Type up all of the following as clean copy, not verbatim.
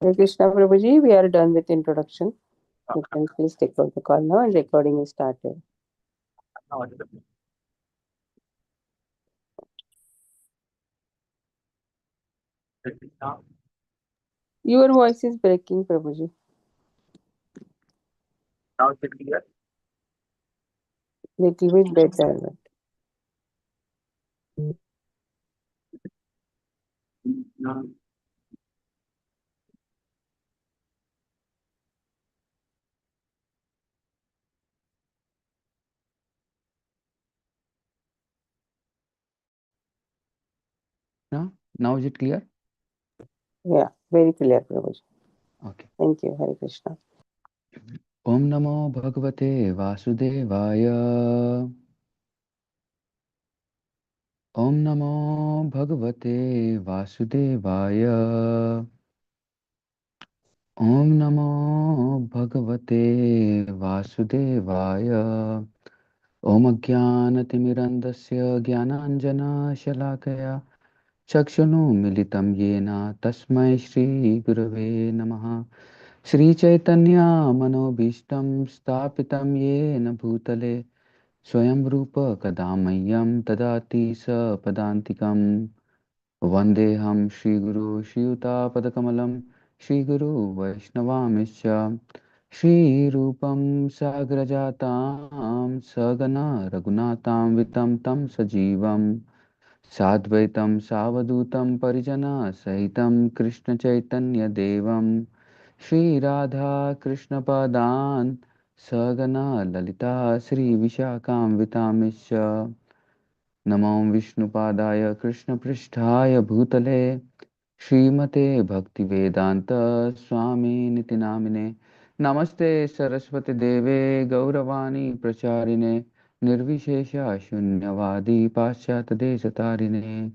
Hare Krishna Prabhuji, we are done with introduction. You can please take out the call now and recording is started. Your voice is breaking, Prabhuji. Now is it clear? Little bit better. No. Now is it clear? Yeah, very clear, Prabhuji. Okay. Thank you, Hare Krishna. Om Namo Bhagavate Vasudevaya. Om Namo Bhagavate Vasudevaya. Om Namo Bhagavate Vasudevaya. Om Ajnanatimirandasya Jnananjana Shalakaya Chakshunu Militam Yena Tasmai Shri Gurave Namaha. Shri Chaitanya Manobishtam Stapitam Yena Bhutale Swayam Rupa Kadamayyam Tadati Sa Padantikam Vandeham Shri Guru Shri Yuta Padakamalam Shri Guru Vaishnavamischa Shri Rupam Sagrajatam Sagana Raghunatam Vitam Tam Sajivam Sadvaitam Savadutam Parijana Sahitam Krishna Chaitanya Devam Shri Radha Krishna Padan Sagana Lalita Sri Vishakam Vitamischa Namo Vishnupadaya Krishna Pristhaya Bhutale Srimate Bhaktivedanta Swami Niti Namine Namaste Saraswati Deve Gauravani Pracharine Nirvishesha Shunyavadi Paschat Desatarine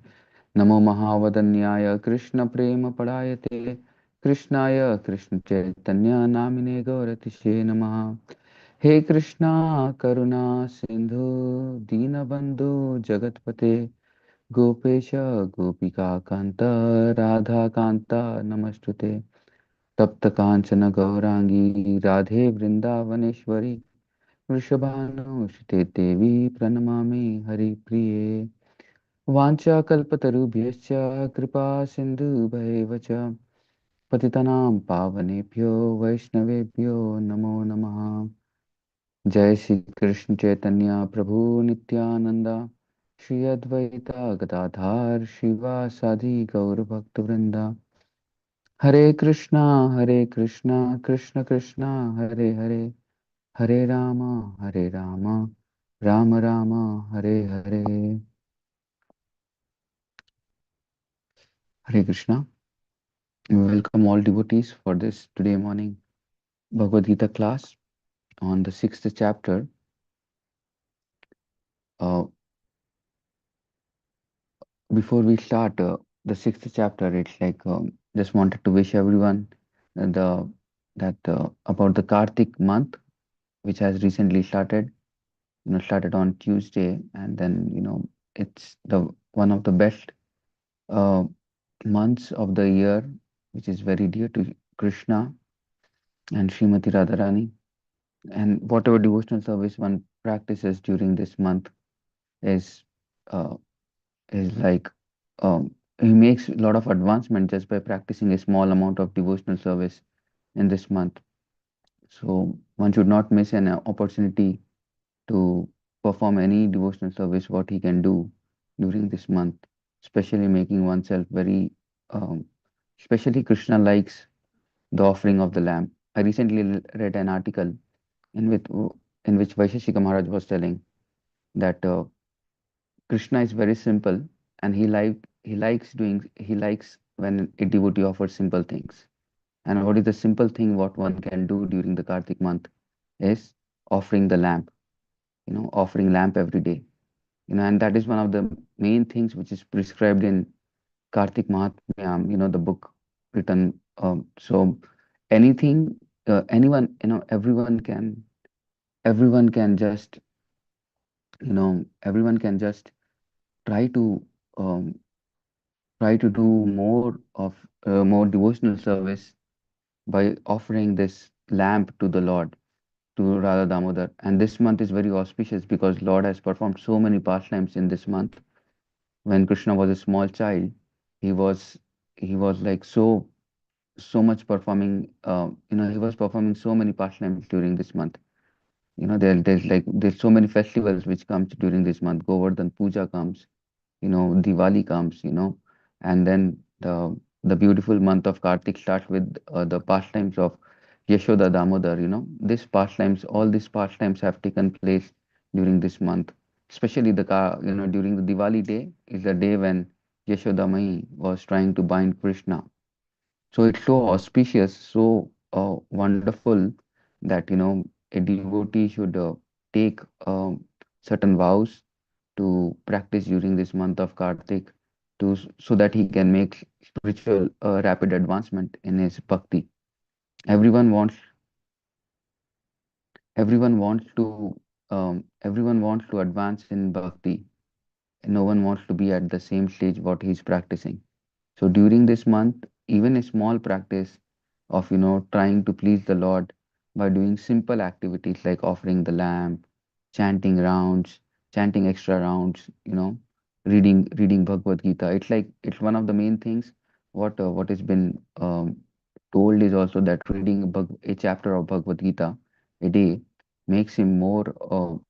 Namo Mahavadanyaya Krishna Prema Padayate Krishnaya Krishna Chaitanya Namine Gauratishe Namaha He Krishna Karuna Sindhu Dinabandhu Jagatpate Gopesha Gopika Kanta Radha Kanta Namastute Tapta Kanchana Gaurangi Radhe Vrindavaneshwari Vrishabhanu Shite Devi Pranamami Hari Priye Vancha Kalpatarubhyascha Kripa Sindhu Bhaivacha Patitanam Pavanebhyo Vaishnavebhyo Namo Namaha Jai Shri Krishna Chaitanya Prabhu Nityananda Shri Advaita Gadadhar Shivasadi Gaur Bhakta Hare Krishna, Krishna Krishna, Hare Hare, Hare Rama, Rama Rama, Hare Hare. Hare Krishna. We welcome all devotees for this today morning Bhagavad Gita class on the 6th chapter. Uh, Before we start the 6th chapter, it's like just wanted to wish everyone the that about the Kartik month, which has recently started. Started on Tuesday, and then it's the one of the best uh, months of the year, which is very dear to Krishna and Srimati Radharani. And whatever devotional service one practices during this month is uh, is like he makes a lot of advancement just by practicing a small amount of devotional service in this month. So one should not miss an opportunity to perform any devotional service what he can do during this month, especially making oneself very especially Krishna likes the offering of the lamb. I recently read an article in which Vaisheshika Maharaj was telling that Krishna is very simple, and he likes when a devotee offers simple things. And what is the simple thing what one can do during the Kartik month is offering the lamp, offering lamp every day. And that is one of the main things which is prescribed in Kartik Mahatmya, the book written. So anything, anyone, everyone can just, everyone can just try to um, try to do more devotional service by offering this lamp to the Lord, to Radha Damodar. And this month is very auspicious because Lord has performed so many pastimes in this month. When Krishna was a small child, he was he was like so much performing. He was performing so many pastimes during this month. There's so many festivals which comes during this month. Govardhan Puja comes, Diwali comes, and then the beautiful month of Kartik starts with the pastimes of Yashoda Damodar. These pastimes, all these pastimes have taken place during this month. Especially during the Diwali day is the day when Yashoda Mai was trying to bind Krishna. So it's so auspicious, so wonderful that a devotee should take certain vows to practice during this month of Kartik so that he can make spiritual rapid advancement in his bhakti. Everyone wants everyone wants to advance in bhakti. No one wants to be at the same stage what he's practicing. So during this month, even a small practice of trying to please the Lord by doing simple activities like offering the lamp, chanting rounds, chanting extra rounds, reading Bhagavad Gita. It's one of the main things. What has been told is also that reading a chapter of Bhagavad Gita a day makes him more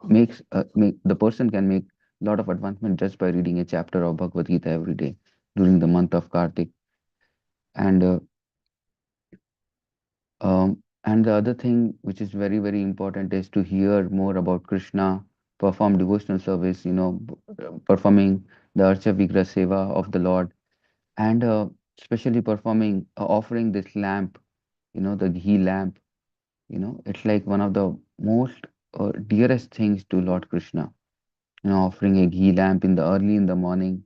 makes make the person can make a lot of advancement just by reading a chapter of Bhagavad Gita every day during the month of Kartik. And the other thing which is very, very important is to hear more about Krishna, perform devotional service, performing the Archa Vigra Seva of the Lord, and especially performing, offering this lamp, the ghee lamp, it's like one of the most dearest things to Lord Krishna. Offering a ghee lamp in the early in the morning,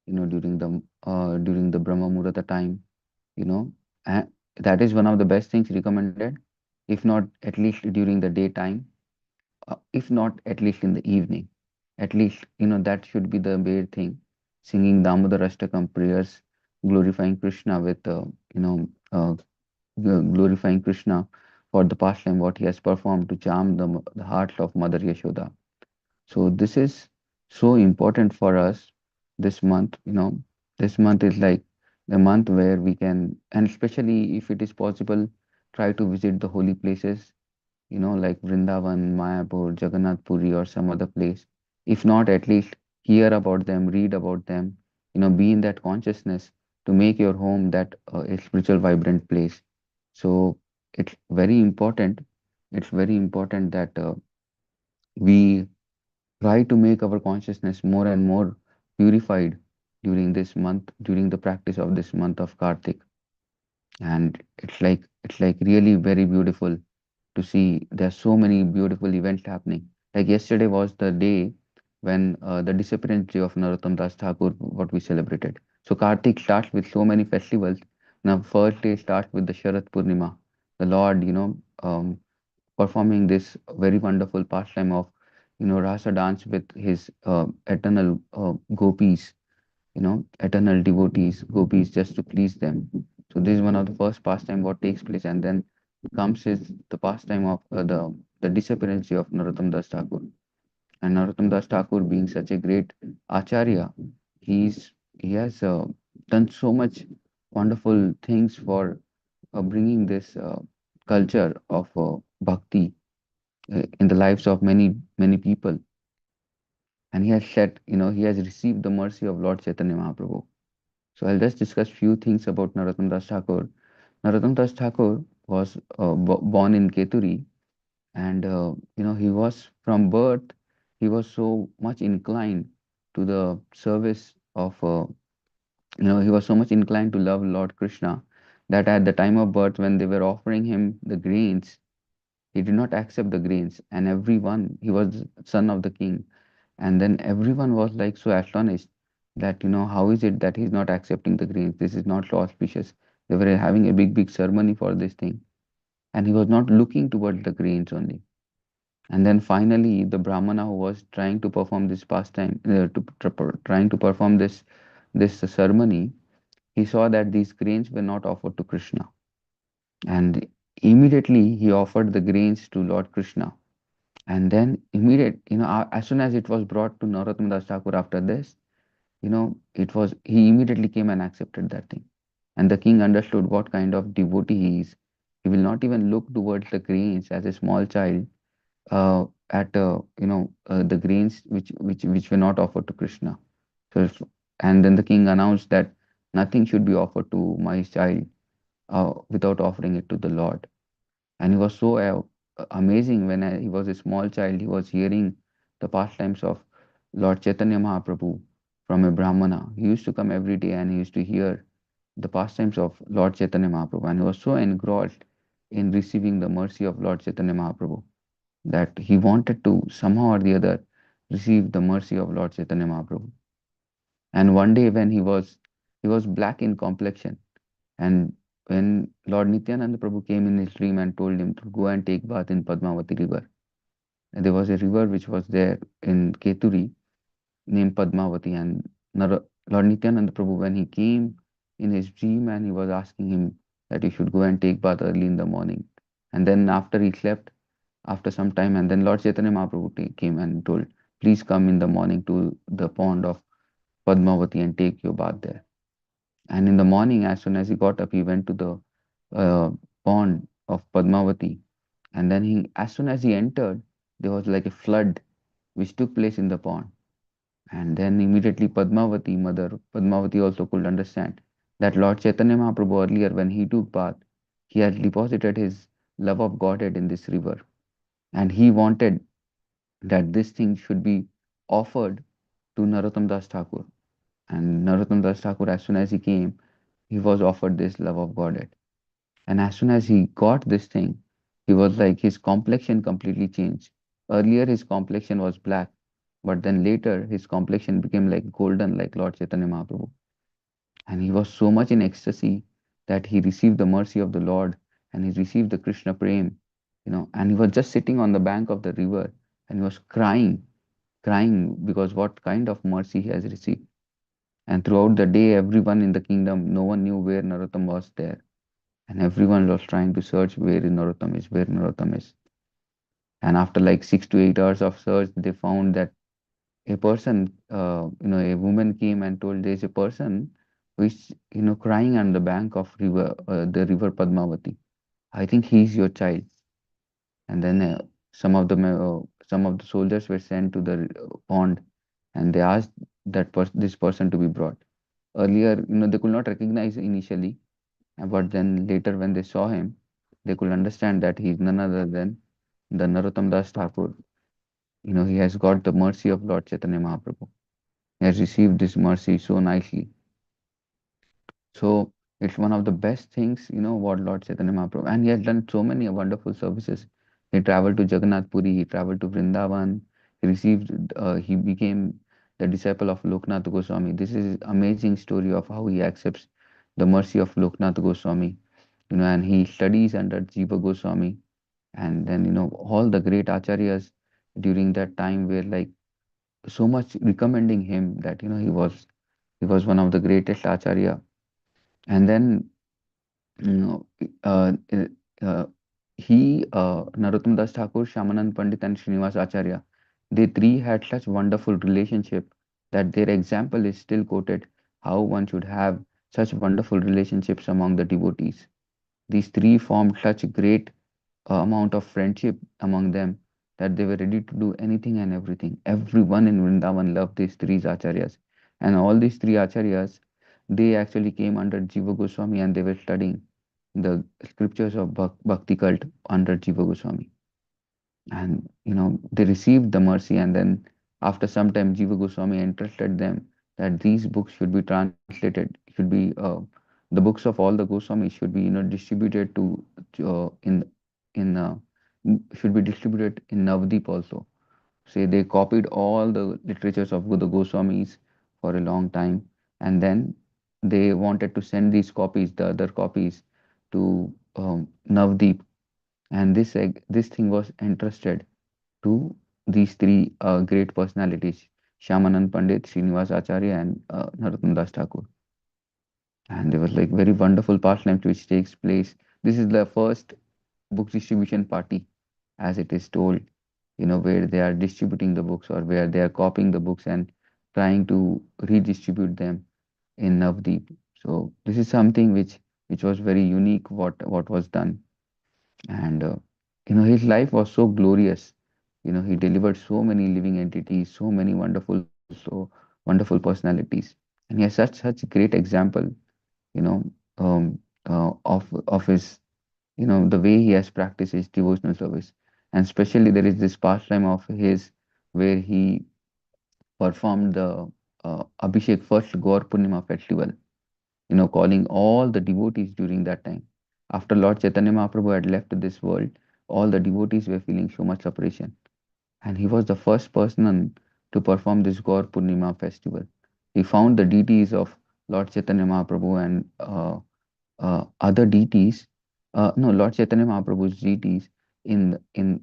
during the Brahma Muhurta time, you know, and that is one of the best things recommended, if not at least during the daytime, if not at least in the evening. At least, that should be the bare thing. Singing Damodar Ashtakam prayers, glorifying Krishna with, glorifying Krishna for the pastime what he has performed to charm the hearts of Mother Yashoda. So this is so important for us this month. This month is like the month where we can, and especially if it is possible, try to visit the holy places, like Vrindavan, Mayapur, Jagannath Puri, or some other place. If not, at least hear about them, read about them, be in that consciousness to make your home that a spiritual, vibrant place. So it's very important. It's very important that we try to make our consciousness more and more purified during this month, during the practice of this month of Kartik. And it's like really very beautiful to see there's so many beautiful events happening. Like yesterday was the day when the disappearance day of Narottam Das Thakur, what we celebrated. So Kartik starts with so many festivals. Now first day starts with the Sharat Purnima, the Lord, performing this very wonderful pastime of rasa dance with his eternal gopis, eternal devotees, gopis, just to please them. So this is one of the first pastime what takes place, and then comes is the pastime of the disappearance of Narottam Das Thakur. And Narottam Das Thakur, being such a great acharya, he has done so much wonderful things for bringing this culture of bhakti in the lives of many many people. And he has received the mercy of Lord Chaitanya Mahaprabhu. So I'll just discuss few things about Narottam Das Thakur. Narottam Das Thakur was born in Keturi, and he was from birth, he was so much inclined to the service of he was so much inclined to love Lord Krishna that at the time of birth, when they were offering him the grains, he did not accept the grains, and everyone, he was son of the king, and then everyone was like so astonished that, how is it that he's not accepting the grains? This is not so auspicious. They were having a big, big ceremony for this thing, and he was not looking towards the grains only. And then finally, the Brahmana who was trying to perform this pastime, trying to perform this ceremony, he saw that these grains were not offered to Krishna. And immediately he offered the grains to Lord Krishna. And then as soon as it was brought to Narottam Das Thakur after this, he immediately came and accepted that thing. And the king understood what kind of devotee he is. He will not even look towards the grains as a small child, at the grains which were not offered to Krishna. So, and then the king announced that nothing should be offered to my child without offering it to the Lord. And he was so amazing when he was a small child. He was hearing the pastimes of Lord Chaitanya Mahaprabhu from a Brahmana. He used to come every day and he used to hear the pastimes of Lord Chaitanya Mahaprabhu. And he was so engrossed in receiving the mercy of Lord Chaitanya Mahaprabhu that he wanted to somehow or the other receive the mercy of Lord Chaitanya Mahaprabhu. And one day when he was black in complexion, and when Lord Nityananda Prabhu came in his dream and told him to go and take bath in Padmavati river, and there was a river which was there in Keturi named Padmavati, and Lord Nityananda Prabhu, when he came in his dream and he was asking him that he should go and take bath early in the morning, and then after he slept, after some time, and then Lord Chaitanya Mahaprabhu came and told, please come in the morning to the pond of Padmavati and take your bath there. And in the morning, as soon as he got up, he went to the pond of Padmavati. And then as soon as he entered, there was like a flood which took place in the pond. And then immediately Padmavati, Mother Padmavati also could understand that Lord Chaitanya Mahaprabhu earlier, when he took bath, he had deposited his love of Godhead in this river. And he wanted that this thing should be offered to Narottam Das Thakur. And Narottam Das Thakur, as soon as he came, he was offered this love of Godhead. And as soon as he got this thing, he was like his complexion completely changed. Earlier, his complexion was black, but then later, his complexion became like golden, like Lord Chaitanya Mahaprabhu. And he was so much in ecstasy that he received the mercy of the Lord and he received the Krishna Prem, and he was just sitting on the bank of the river and he was crying because what kind of mercy he has received. And throughout the day, everyone in the kingdom, no one knew where Narottam was there. And everyone was trying to search where Narottam is, where Narottam is. And after like 6 to 8 hours of search, they found that a person, a woman came and told there's a person who is, crying on the bank of the river Padmavati. I think he's your child. And then some of the soldiers were sent to the pond, and they asked this person to be brought. Earlier, they could not recognize initially, but then later when they saw him, they could understand that he is none other than the Narottam Das Thakur. He has got the mercy of Lord Chaitanya Mahaprabhu. He has received this mercy so nicely. So it's one of the best things, what Lord Chaitanya Mahaprabhu, and he has done so many wonderful services. He traveled to Jagannath Puri, he traveled to Vrindavan, he became the disciple of Loknath Goswami. This is amazing story of how he accepts the mercy of Loknath Goswami, and he studies under Jiva Goswami, and then, all the great acharyas during that time were like so much recommending him that, he was one of the greatest acharya. And then you know, uh, uh, uh, Narottam Das Thakur, Shyamanand Pandit, and Srinivas Acharya, they three had such wonderful relationship that their example is still quoted how one should have such wonderful relationships among the devotees. These three formed such great amount of friendship among them that they were ready to do anything and everything. Everyone in Vrindavan loved these three acharyas, and all these three acharyas, they actually came under Jiva Goswami and they were studying the scriptures of Bhakti cult under Jiva Goswami. And they received the mercy, and then after some time, Jiva Goswami entrusted them that these books should be translated, should be the books of all the Goswamis should be distributed in should be distributed in Navdeep also. Say they copied all the literatures of the Goswamis for a long time, and then they wanted to send these copies, the other copies, to Navdeep, and this thing was entrusted to these three great personalities, Shyamanand Pandit, Srinivas Acharya, and Narottam Das Thakur. And there was like very wonderful pastime which takes place This is the first book distribution party, as it is told, where they are distributing the books or where they are copying the books and trying to redistribute them in Navdeep. So this is something which was very unique what was done. And his life was so glorious. He delivered so many living entities, so many wonderful personalities, and he has such great example, you know, of his, the way he has practiced his devotional service. And especially there is this pastime of his where he performed the Abhishek first Gaur Purnima festival, calling all the devotees during that time. After Lord Chaitanya Mahaprabhu had left this world, all the devotees were feeling so much separation. And he was the first person to perform this Gaur Purnima festival. He found the deities of Lord Chaitanya Mahaprabhu and other deities, no, Lord Chaitanya Mahaprabhu's deities in in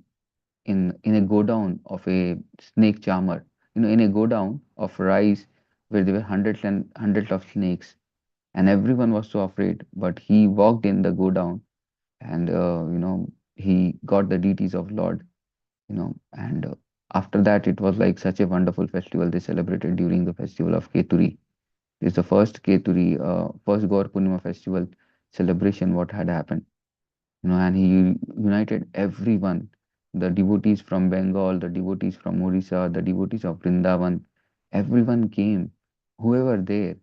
in a godown of a snake charmer, in a godown of rice where there were hundreds and hundreds of snakes, and everyone was so afraid. But he walked in the godown, and he got the deities of Lord, and after that it was like such a wonderful festival they celebrated during the festival of Keturi. It's the first Keturi, first Gaur Purnima festival celebration what had happened, and he united everyone, the devotees from Bengal, the devotees from Orissa, the devotees of Vrindavan, everyone came, whoever there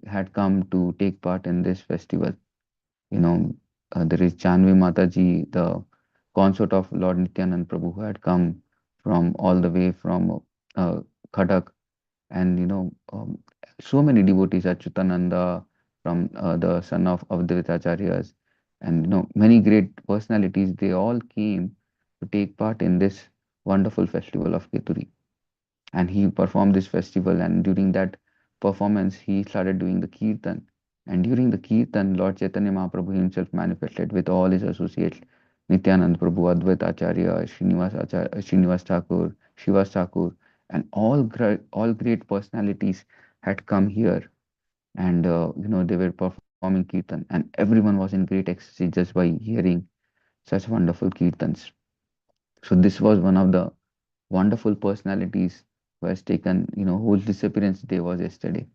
had come to take part in this festival. You know, there is Chanvi Mataji, the consort of Lord Nityanand Prabhu, who had come from all the way from Khadak, and so many devotees, Achyutananda, from the son of Advaitacharyas, and many great personalities. They all came to take part in this wonderful festival of Keturi, and he performed this festival. And during that performance, he started doing the kirtan. And during the kirtan, Lord Chaitanya Mahaprabhu himself manifested with all his associates, Nityanand Prabhu, Advaita Acharya, Srinivas Thakur, Shivas Thakur, and all great personalities had come here, and they were performing kirtan, and everyone was in great ecstasy just by hearing such wonderful kirtans. So this was one of the wonderful personalities who has taken, whose disappearance day was yesterday.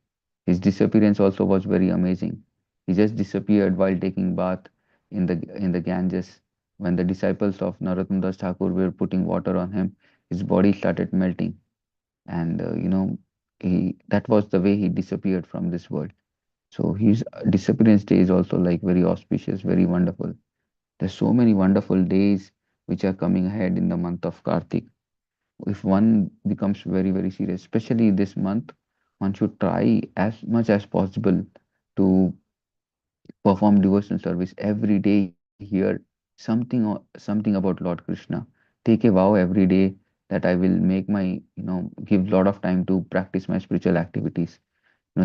His disappearance also was very amazing. He just disappeared while taking bath in the Ganges. When the disciples of Narottam Das Thakur were putting water on him, his body started melting, and that was the way he disappeared from this world. So his disappearance day is also like very auspicious, very wonderful. There's so many wonderful days which are coming ahead in the month of Kartik. If one becomes very serious, especially this month, one should try as much as possible to perform devotional service every day. Hear something about Lord Krishna. Take a vow every day that I will make my, give lot of time to practice my spiritual activities,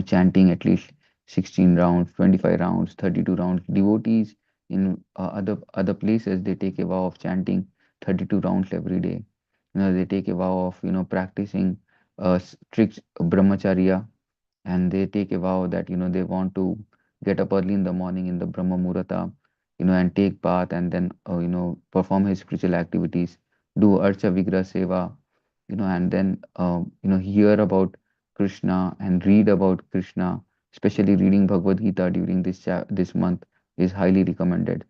chanting at least 16 rounds, 25 rounds, 32 rounds. Devotees in other places, they take a vow of chanting 32 rounds every day. They take a vow of, practicing strict brahmacharya, and they take a vow that, they want to get up early in the morning in the Brahma Muhurta, and take bath, and then, perform his spiritual activities, do Archa Vigraha Seva, and then, hear about Krishna and read about Krishna. Especially reading Bhagavad Gita during this month is highly recommended.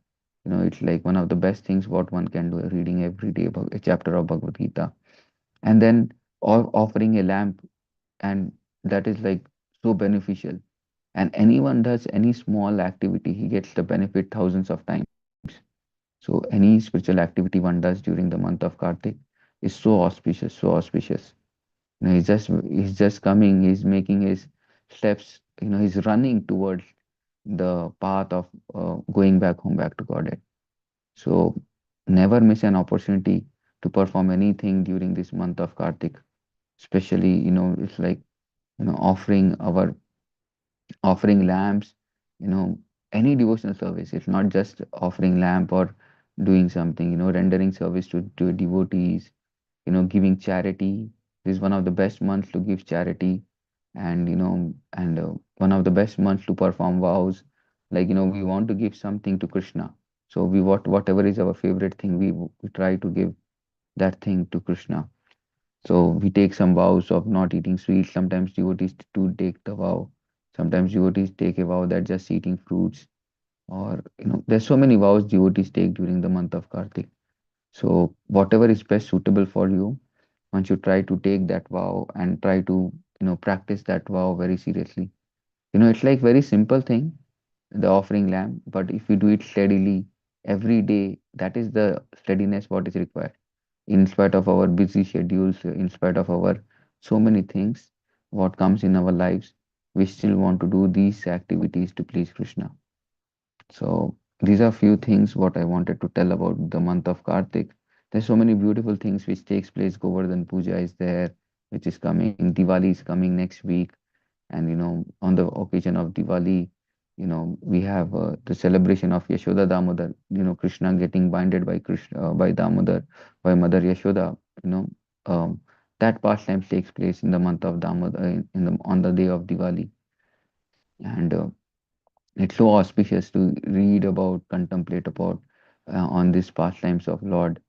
It's like one of the best things what one can do, reading every day a chapter of Bhagavad Gita, and then offering a lamp, and that is like so beneficial. And anyone does any small activity, he gets the benefit thousands of times. So any spiritual activity one does during the month of Kartik is so auspicious, so auspicious. He's just coming, he's making his steps, he's running towards the path of going back home, back to Godhead. So never miss an opportunity to perform anything during this month of Kartik. Especially, it's like, offering lamps, you know, any devotional service. It's not just offering lamp or doing something, rendering service to devotees, giving charity. This is one of the best months to give charity, and one of the best months to perform vows. Like, we want to give something to Krishna. So we whatever is our favorite thing, we try to give that thing to Krishna. So we take some vows of not eating sweets. Sometimes devotees to take the vow. Sometimes devotees take a vow that just eating fruits. Or there's so many vows devotees take during the month of Kartik. So whatever is best suitable for you, once you try to take that vow and try to practice that vow very seriously. It's like very simple thing, the offering lamb, but if you do it steadily every day, that is the steadiness what is required. In spite of our busy schedules, in spite of our so many things, what comes in our lives, we still want to do these activities to please Krishna. So these are few things what I wanted to tell about the month of Kartik. There's so many beautiful things which takes place. Govardhan Puja is there, which is coming. Diwali is coming next week, and on the occasion of Diwali, we have the celebration of Yashoda Damodar. Krishna getting binded by Krishna by Damodar, by Mother Yashoda. You know, um, that pastime takes place in the month of Damodar in the on the day of Diwali, and it's so auspicious to read about, contemplate about on these pastimes of Lord.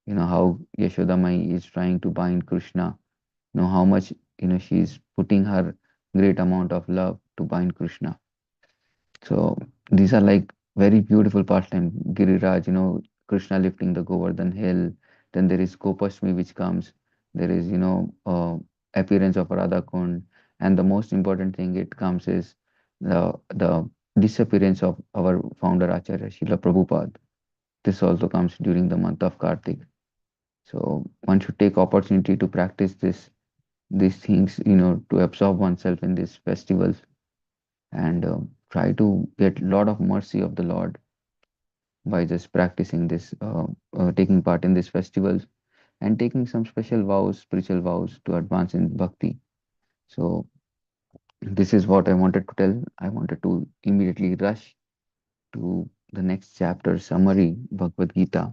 How Yashoda Mai is trying to bind Krishna. How much she's putting her great amount of love to bind Krishna. So these are like very beautiful pastime. Giriraj, Krishna lifting the Govardhan hill. Then there is Gopashmi which comes. There is appearance of Radha Kund, and the most important thing it comes is the disappearance of our founder Acharya Srila Prabhupada. This also comes during the month of Kartik. So one should take opportunity to practice these things, to absorb oneself in these festivals, and try to get a lot of mercy of the Lord by just practicing this, taking part in these festivals, and taking some special vows, spiritual vows to advance in bhakti. So this is what I wanted to tell. I wanted to immediately rush to the next chapter summary, Bhagavad Gita,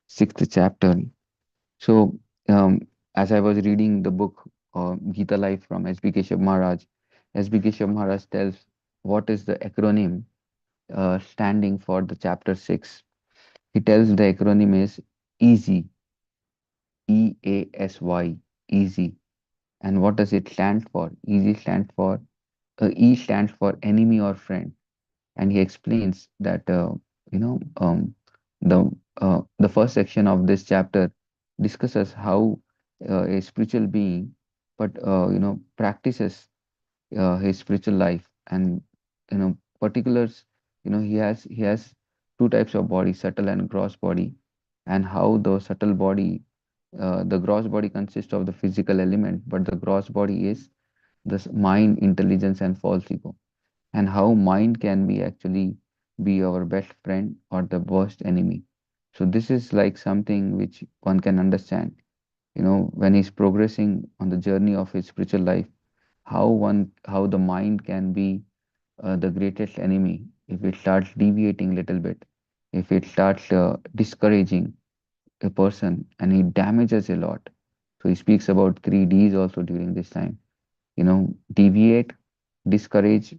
sixth chapter. So, as I was reading the book Gita Life from S.B. Keshav Maharaj, S.B. Keshav Maharaj tells what is the acronym standing for the chapter 6. He tells the acronym is EASY, EASY, easy. And what does it stand for? EASY stands for, E stands for enemy or friend. And he explains that you know um, the first section of this chapter discusses how a spiritual being but practices his spiritual life, and particulars. He has two types of body, subtle and gross body, and how the subtle body, the gross body consists of the physical element, but the gross body is this mind, intelligence, and false ego, and how mind can be actually be our best friend or the worst enemy. So this is like something which one can understand, when he's progressing on the journey of his spiritual life, how the mind can be the greatest enemy if it starts deviating little bit, if it starts discouraging a person, and it damages a lot. So he speaks about three D's also during this time, deviate, discourage,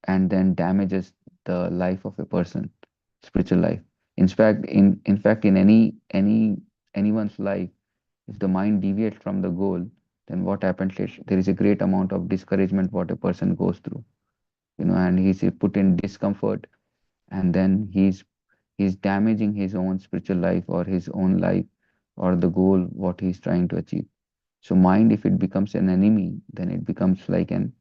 and then damages the life of a person, spiritual life. In fact, in anyone's life, if the mind deviates from the goal, then what happens is there is a great amount of discouragement what a person goes through, and he's put in discomfort, and then he's damaging his own spiritual life or his own life or the goal what he's trying to achieve. So mind, if it becomes an enemy, then it becomes like an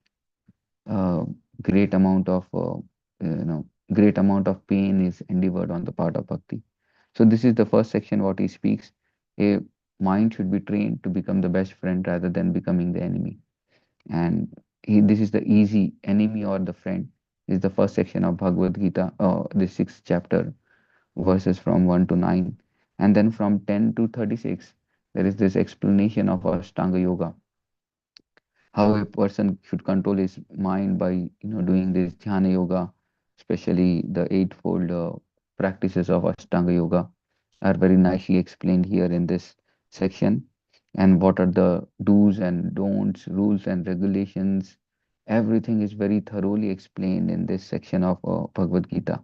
uh, great amount of you know great amount of pain is endeavored on the part of bhakti. So this is the first section what he speaks. A mind should be trained to become the best friend rather than becoming the enemy. And this is the easy enemy or the friend. This is the first section of Bhagavad Gita, the sixth chapter, verses from 1 to 9. And then from 10 to 36, there is this explanation of Ashtanga Yoga, how a person should control his mind by doing this dhyana yoga, especially the eightfold practices of Ashtanga Yoga are very nicely explained here in this section. And what are the do's and don'ts, rules and regulations, everything is very thoroughly explained in this section of Bhagavad Gita.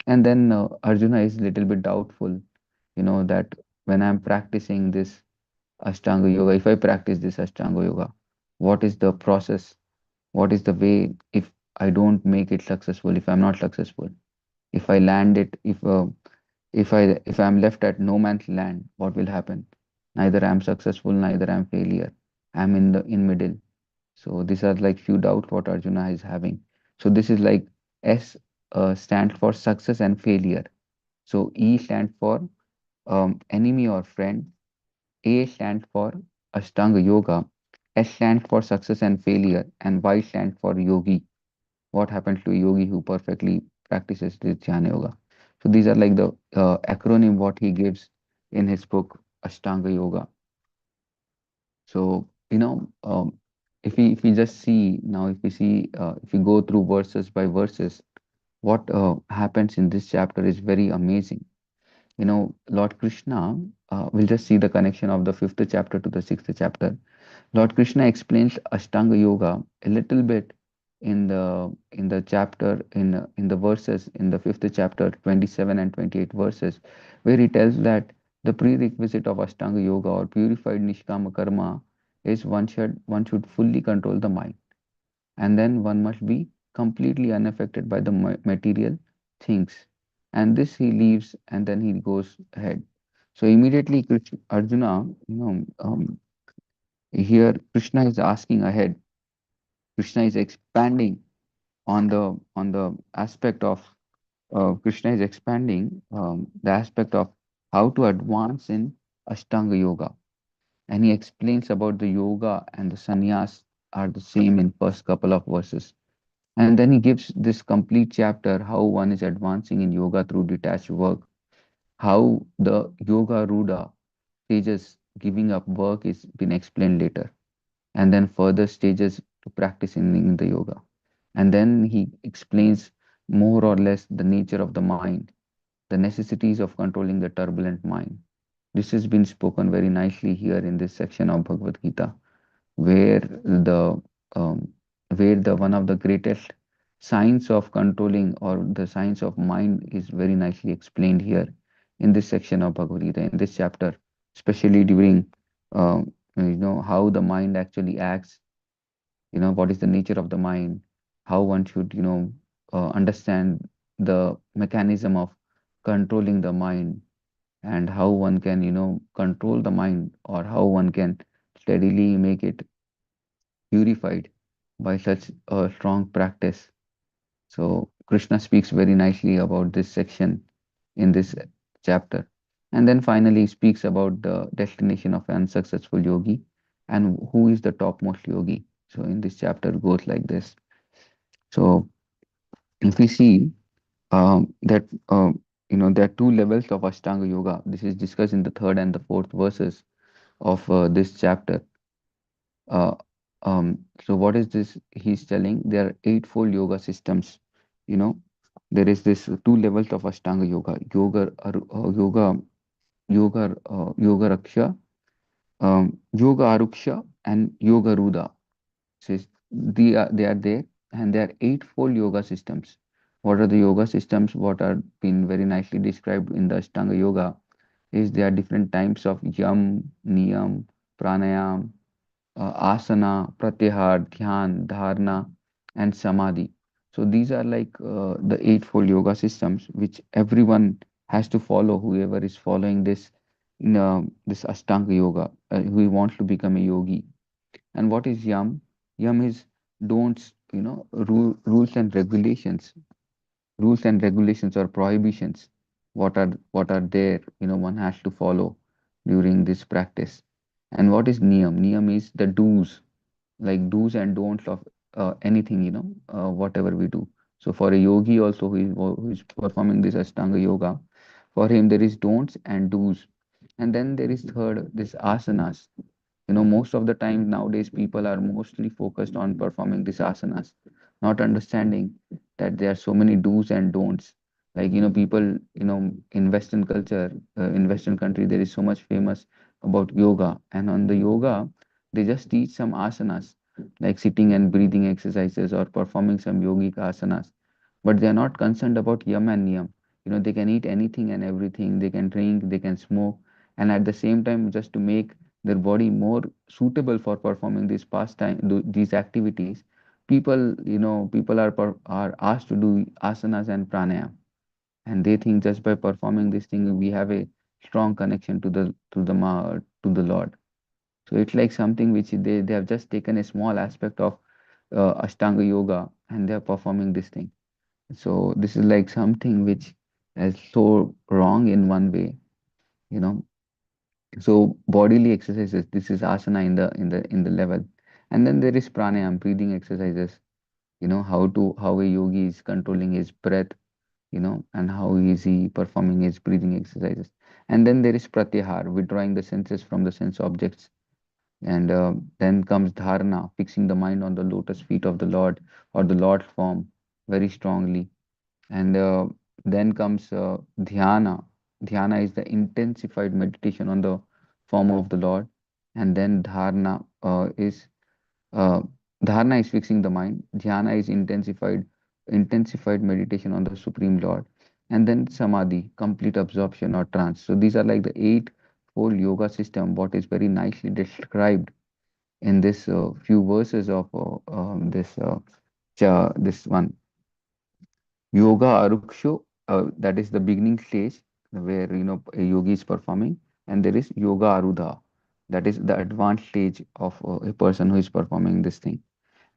And then Arjuna is little bit doubtful, that when I'm practicing this Ashtanga Yoga, if I practice this Ashtanga Yoga, what is the process? What is the way if I don't make it successful, if I'm not successful? If I land it, if I'm left at no man's land, what will happen? Neither I'm successful, neither I'm failure. I'm in middle. So these are like few doubts what Arjuna is having. So this is like S stands for success and failure. So E stands for enemy or friend. A stands for Ashtanga Yoga. S stands for success and failure, and Y stands for yogi. What happens to a yogi who perfectly practices this jnana yoga? So these are like the acronym what he gives in his book Ashtanga Yoga. So if we just see now, if we go through verses by verses, what happens in this chapter is very amazing. Lord Krishna, we'll just see the connection of the fifth chapter to the sixth chapter. Lord Krishna explains Ashtanga Yoga a little bit in the chapter in the verses in the fifth chapter 27 and 28 verses, where he tells that the prerequisite of Ashtanga Yoga or purified Nishkama Karma is one should fully control the mind, and then one must be completely unaffected by the material things, and this he leaves and then he goes ahead. So immediately Arjuna, here Krishna is asking ahead. Krishna is expanding on the aspect of Krishna is expanding the aspect of how to advance in Ashtanga Yoga, and he explains about the yoga and the sannyas are the same in first couple of verses, and then he gives this complete chapter how one is advancing in yoga through detached work, how the yoga ruda stages giving up work is been explained later, and then further stages to practicing in the yoga. And then he explains more or less the nature of the mind, the necessities of controlling the turbulent mind. This has been spoken very nicely here in this section of Bhagavad Gita, where the um, where the one of the greatest science of controlling or the science of mind is very nicely explained here in this section of Bhagavad Gita, in this chapter, especially during how the mind actually acts, what is the nature of the mind, how one should understand the mechanism of controlling the mind, and how one can control the mind, or how one can steadily make it purified by such a strong practice. So Krishna speaks very nicely about this section in this chapter, and then finally speaks about the destination of an unsuccessful yogi and who is the topmost yogi. So in this chapter goes like this. So if we see that there are two levels of Ashtanga Yoga. This is discussed in the third and the fourth verses of this chapter. Uh, so what is this? He's telling there are eightfold yoga systems. You know, there is this two levels of Ashtanga Yoga: Yoga Raksha, Yoga Aruksha, and Yoga Ruda. Says they are there, and there are eightfold yoga systems. What are the yoga systems? What are been very nicely described in the Ashtanga Yoga is there are different types of yam, niyam, pranayam, asana, pratyahar, dhyan, dharana, and samadhi. So these are like the eightfold yoga systems which everyone has to follow. Whoever is following this Ashtanga Yoga, who wants to become a yogi. And what is yam? Yam is don'ts, rules and regulations, or prohibitions. What are there? One has to follow during this practice. And what is niyam? Niyam is the do's, like do's and don'ts of anything, whatever we do. So for a yogi also who is performing this Ashtanga yoga, for him there is don'ts and do's. And then there is third, this asanas. Most of the time nowadays people are mostly focused on performing these asanas, not understanding that there are so many do's and don'ts. Like, people, in Western culture, in Western country, there is so much famous about yoga. And on the yoga, they just teach some asanas, like sitting and breathing exercises or performing some yogic asanas. But they are not concerned about yam and niyam. They can eat anything and everything, they can drink, they can smoke, and at the same time, just to make their body more suitable for performing these pastime, these activities, people are asked to do asanas and pranayam, and they think just by performing this thing we have a strong connection to the Lord. So it's like something which they have just taken a small aspect of Ashtanga yoga and they are performing this thing. So this is like something which is so wrong in one way, you know. So bodily exercises, this is asana in the level, and then there is pranayam, breathing exercises. How a yogi is controlling his breath, and how is he performing his breathing exercises. And then there is pratyahar, withdrawing the senses from the sense objects. And then comes dharana, fixing the mind on the lotus feet of the Lord or the Lord's form very strongly. And then comes dhyana. Dhyana is the intensified meditation on the form of the Lord. And then uh, dharana is fixing the mind. Dhyana is intensified meditation on the Supreme Lord. And then samadhi, complete absorption or trance. So these are like the eightfold yoga system, what is very nicely described in this few verses of this one yoga aruksho. That is the beginning stage where a yogi is performing, and there is yoga arudha, that is the advanced stage of a person who is performing this thing.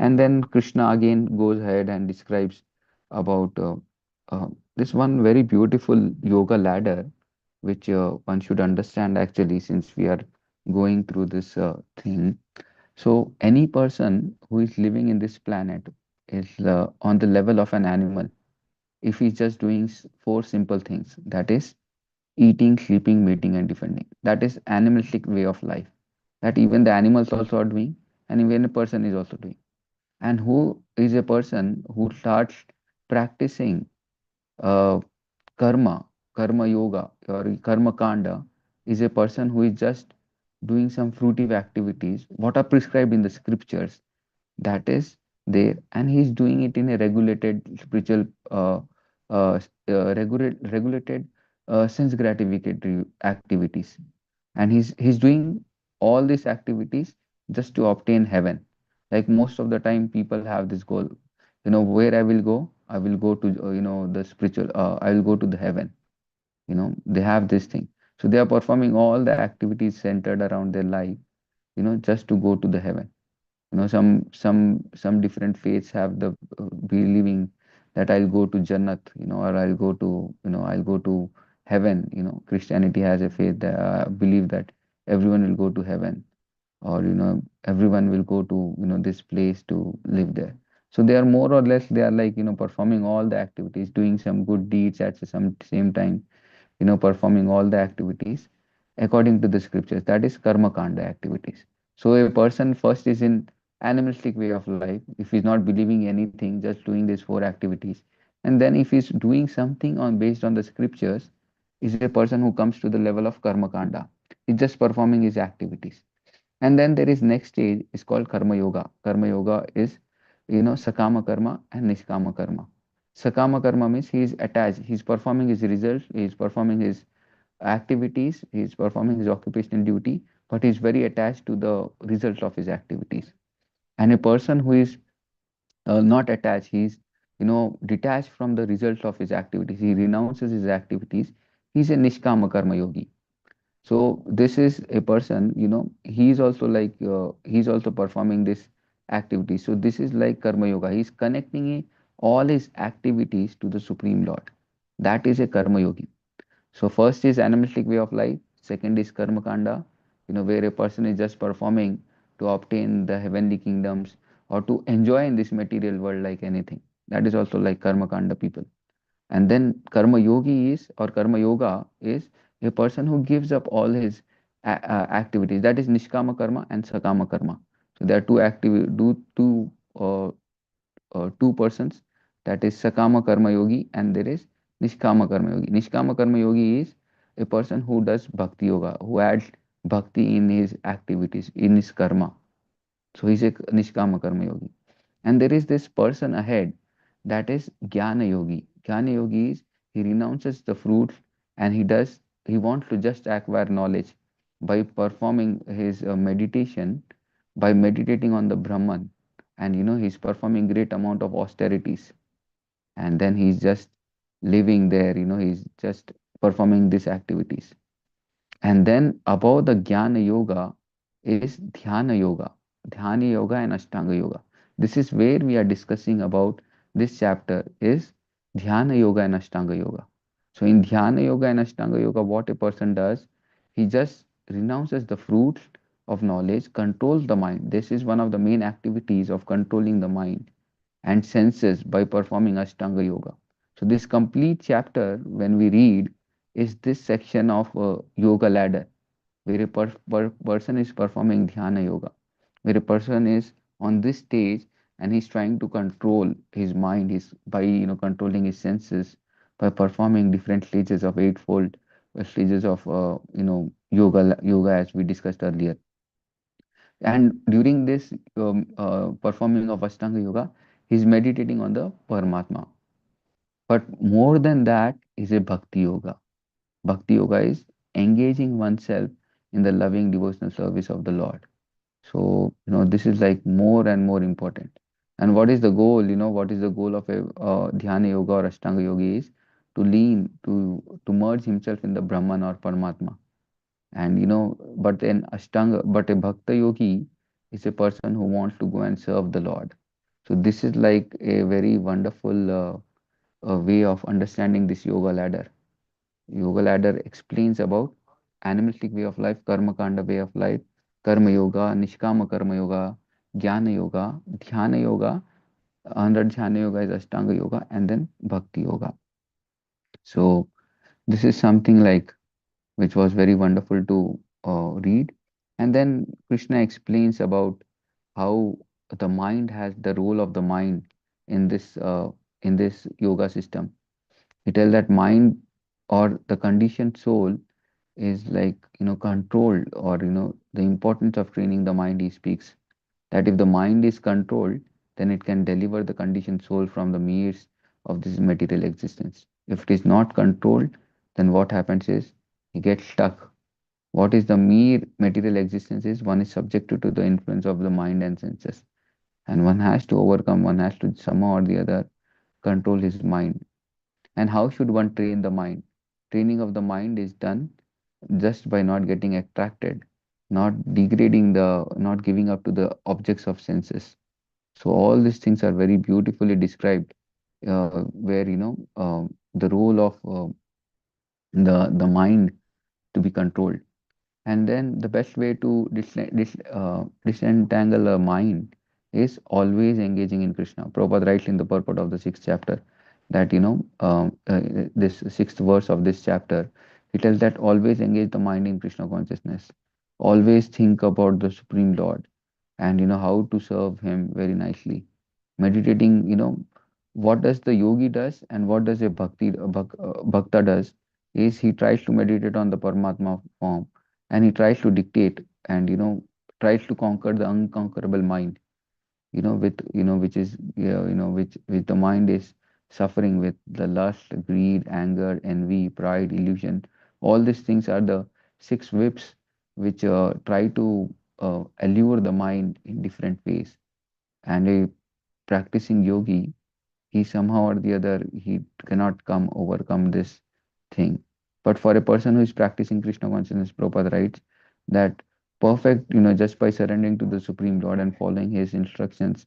And then Krishna again goes ahead and describes about uh, this one very beautiful yoga ladder, which one should understand actually, since we are going through this thing. So any person who is living in this planet is on the level of an animal if he's just doing four simple things, that is eating, sleeping, mating, and defending. That is animalistic way of life that even the animals also are doing, and even a person is also doing. And who is a person who starts practicing uh, karma, karma yoga, or karma kanda, is a person who is just doing some fruitive activities, what are prescribed in the scriptures, that is there, and he's doing it in a regulated spiritual regulated sense gratificatory activities, and he's doing all these activities just to obtain heaven. Like most of the time people have this goal, where I will go to the spiritual, I will go to the heaven. They have this thing, so they are performing all the activities centered around their life, just to go to the heaven. Some different faiths have the believing that I'll go to Jannat, or I'll go to heaven. Christianity has a faith that believe that everyone will go to heaven, or everyone will go to this place to live there. So they are more or less, they are like performing all the activities, doing some good deeds at some same time, performing all the activities according to the scriptures. That is karma kanda activities. So a person first is in animalistic way of life. If he's not believing anything, just doing these four activities, and then if he's doing something on based on the scriptures, is a person who comes to the level of karma kanda. He's just performing his activities. And then there is next stage is called karma yoga. Karma yoga is sakama karma and niskama karma. Sakama karma means he is attached, he's performing his results, he is performing his activities, he is performing his occupational duty, but he is very attached to the results of his activities. And a person who is not attached, he is detached from the results of his activities, he renounces his activities, he is a nishkama karma yogi. So this is a person, he is also like he is also performing this activity. So this is like karma yoga, he is connecting all his activities to the Supreme Lord. That is a karma yogi. So first is animalistic way of life, second is karma kanda, where a person is just performing to obtain the heavenly kingdoms or to enjoy in this material world like anything. That is also like karma kanda people. And then karma yogi is, or karma yoga is, a person who gives up all his activities. That is nishkama karma and sakama karma. So there are two persons, that is sakama karma yogi and there is nishkama karma yogi. Nishkama karma yogi is a person who does bhakti yoga, who adds bhakti in his activities, in his karma. So he's a nishkama karma yogi. And there is this person ahead, that is jnana yogi. Jnana yogi is he renounces the fruits, and he wants to just acquire knowledge by performing his meditation, by meditating on the Brahman, and he's performing great amount of austerities, and then he's just living there, he's just performing these activities. And then above the Jnana Yoga is Dhyana Yoga, Dhyana Yoga and Ashtanga Yoga. This is where we are discussing about. This chapter is Dhyana Yoga and Ashtanga Yoga. So in Dhyana Yoga and Ashtanga Yoga, what a person does, he just renounces the fruits of knowledge, controls the mind. This is one of the main activities of controlling the mind and senses by performing Ashtanga Yoga. So this complete chapter, when we read, is this section of yoga ladder, where a person is performing dhyana yoga, where a person is on this stage and he's trying to control his mind, his by controlling his senses, by performing different stages of eightfold stages of yoga as we discussed earlier. And during this performing of Ashtanga yoga, he's meditating on the Paramatma. But more than that is a bhakti yoga. Bhakti yoga is engaging oneself in the loving devotional service of the Lord. So, this is like more and more important. And what is the goal? What is the goal of a dhyana yoga or Ashtanga yoga is to lean, to merge himself in the Brahman or Paramatma. And but a Bhakta yogi is a person who wants to go and serve the Lord. So this is like a very wonderful way of understanding this yoga ladder. Yoga ladder explains about animalistic way of life, karma kanda way of life, karma yoga, nishkama karma yoga, jnana yoga, dhyana yoga. Under dhyana yoga is ashtanga yoga, and then bhakti yoga. So this is something like which was very wonderful to read. And then Krishna explains about how the mind has the role of the mind in this yoga system. He tells that mind or the conditioned soul is like controlled, or the importance of training the mind. He speaks that if the mind is controlled, then it can deliver the conditioned soul from the mears of this material existence. If it is not controlled, then what happens is he gets stuck. What is the mere material existence is one is subjected to the influence of the mind and senses, and one has to overcome, one has to somehow or the other control his mind. And how should one train the mind? Training of the mind is done just by not getting attracted, not giving up to the objects of senses. So all these things are very beautifully described, where the role of the mind to be controlled. And then the best way to disentangle a mind is always engaging in Krishna. Prabhupada writes in the purport of the sixth chapter that, this sixth verse of this chapter, he tells that always engage the mind in Krishna consciousness. Always think about the Supreme Lord and, how to serve him very nicely. Meditating, what does the yogi does and what does a bhakta does is he tries to meditate on the Paramatma form, and he tries to dictate and tries to conquer the unconquerable mind, with which is which the mind is suffering with the lust, greed, anger, envy, pride, illusion. All these things are the six whips which try to allure the mind in different ways. And a practicing yogi, he somehow or the other he cannot come overcome this thing. But for a person who is practicing Krishna consciousness, Prabhupada writes that perfect, just by surrendering to the Supreme Lord and following his instructions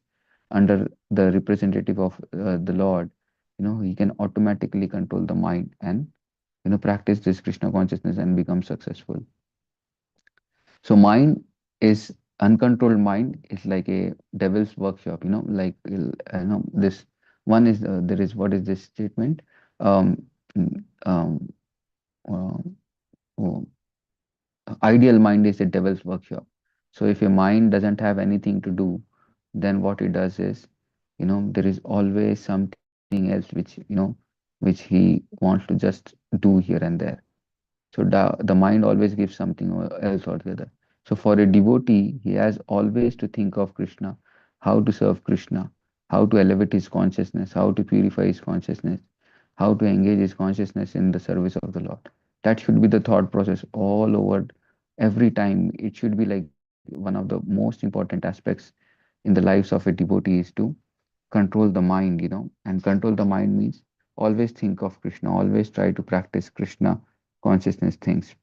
under the representative of the Lord, he can automatically control the mind and practice this Krishna consciousness and become successful. So mind is uncontrolled mind is like a devil's workshop, like this one is there is what is this statement? Um, um, uh, oh, Ideal mind is a devil's workshop. So if your mind doesn't have anything to do, then what it does is, there is always something else which he wants to just do here and there. So the mind always gives something else or the other. So for a devotee, he has always to think of Krishna, how to serve Krishna, how to elevate his consciousness, how to purify his consciousness, how to engage his consciousness in the service of the Lord. That should be the thought process all over every time. It should be like one of the most important aspects in the lives of a devotee is to control the mind, and control the mind means always think of Krishna, always try to practice Krishna consciousness things.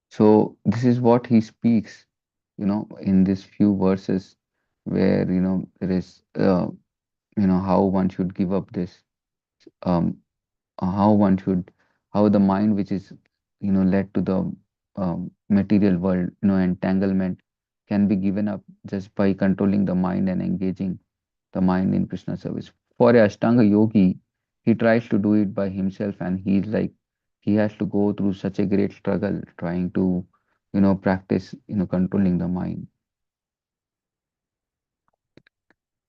So this is what he speaks, in these few verses where, there is, how one should give up this, um, how one should, how the mind which is, led to the material world, entanglement can be given up just by controlling the mind and engaging the mind in Krishna service. For a Ashtanga yogi, he tries to do it by himself, and he's like, he has to go through such a great struggle trying to, practice, controlling the mind.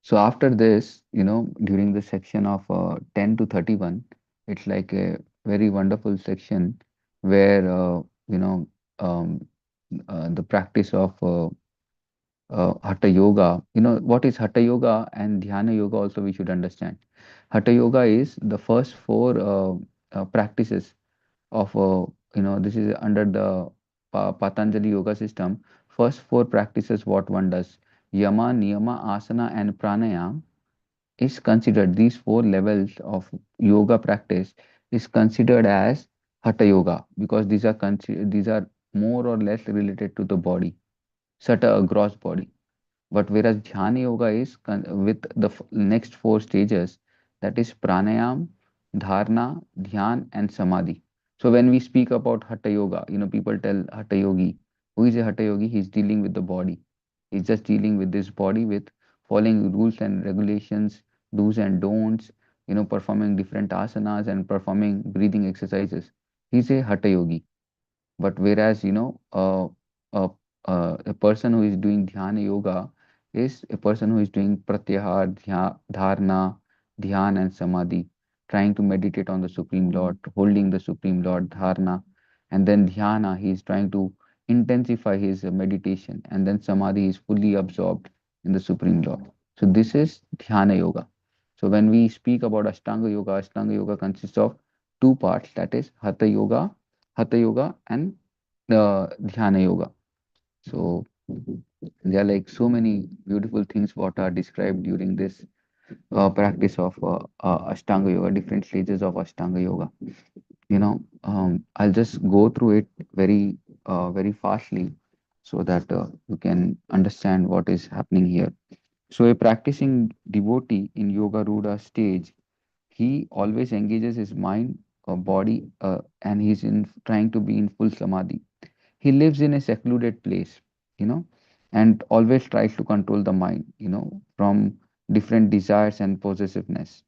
So after this, during the section of 10 to 31, it's like a very wonderful section where, you know, um, the practice of Hatha Yoga. What is Hatha Yoga and Dhyana Yoga also we should understand. Hatha Yoga is the first four practices of, this is under the Patanjali Yoga system. First four practices what one does. Yama, Niyama, Asana and Pranayama is considered, these four levels of yoga practice is considered as Hatha Yoga, because these are more or less related to the body, Sata, a gross body. But whereas Dhyana Yoga is with the next four stages, that is Pranayam, Dharana, Dhyan, and Samadhi. So when we speak about Hatha Yoga, people tell Hatha Yogi. Who is a Hatha Yogi? He's dealing with the body. He's just dealing with this body with following rules and regulations, do's and don'ts, performing different asanas and performing breathing exercises. He's a Hatha Yogi. But whereas, a, a person who is doing dhyana yoga is a person who is doing pratyahar, dharana, dhyan, and samadhi, trying to meditate on the Supreme Lord, holding the Supreme Lord, dharana, and then dhyana, he is trying to intensify his meditation, and then samadhi is fully absorbed in the Supreme Lord. So this is dhyana yoga. So when we speak about Ashtanga Yoga consists of two parts, that is Hatha Yoga and Dhyana Yoga. So there are like so many beautiful things what are described during this practice of Ashtanga Yoga, different stages of Ashtanga Yoga. I'll just go through it very fastly so that you can understand what is happening here. So a practicing devotee in Yoga Ruda stage, he always engages his mind, body, and he's in trying to be in full samadhi. He lives in a secluded place, you know, and always tries to control the mind, from different desires and possessiveness.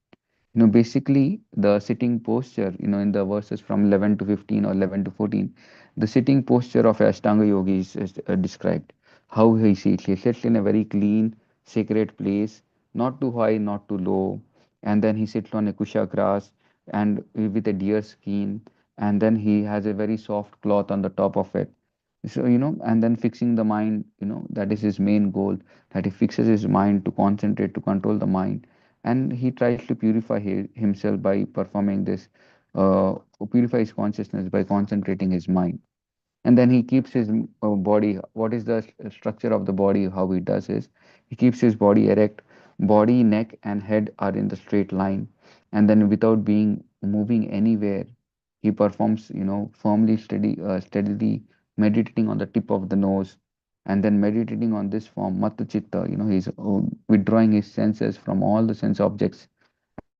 Basically, the sitting posture, in the verses from 11 to 15 or 11 to 14, the sitting posture of Ashtanga Yogi is described. How he sits. He sits in a very clean, sacred place, not too high, not too low. And then he sits on a kusha grass and with a deer skin. And then he has a very soft cloth on the top of it. So, and then fixing the mind, that is his main goal, that he fixes his mind to concentrate, to control the mind, and he tries to purify himself by performing this, purify his consciousness by concentrating his mind. And then he keeps his body. What is the structure of the body? How he does is he keeps his body erect. Body, neck, and head are in the straight line, and then without being moving anywhere, he performs, firmly, steadily meditating on the tip of the nose, and then meditating on this form, Mata Chitta. He's withdrawing his senses from all the sense objects,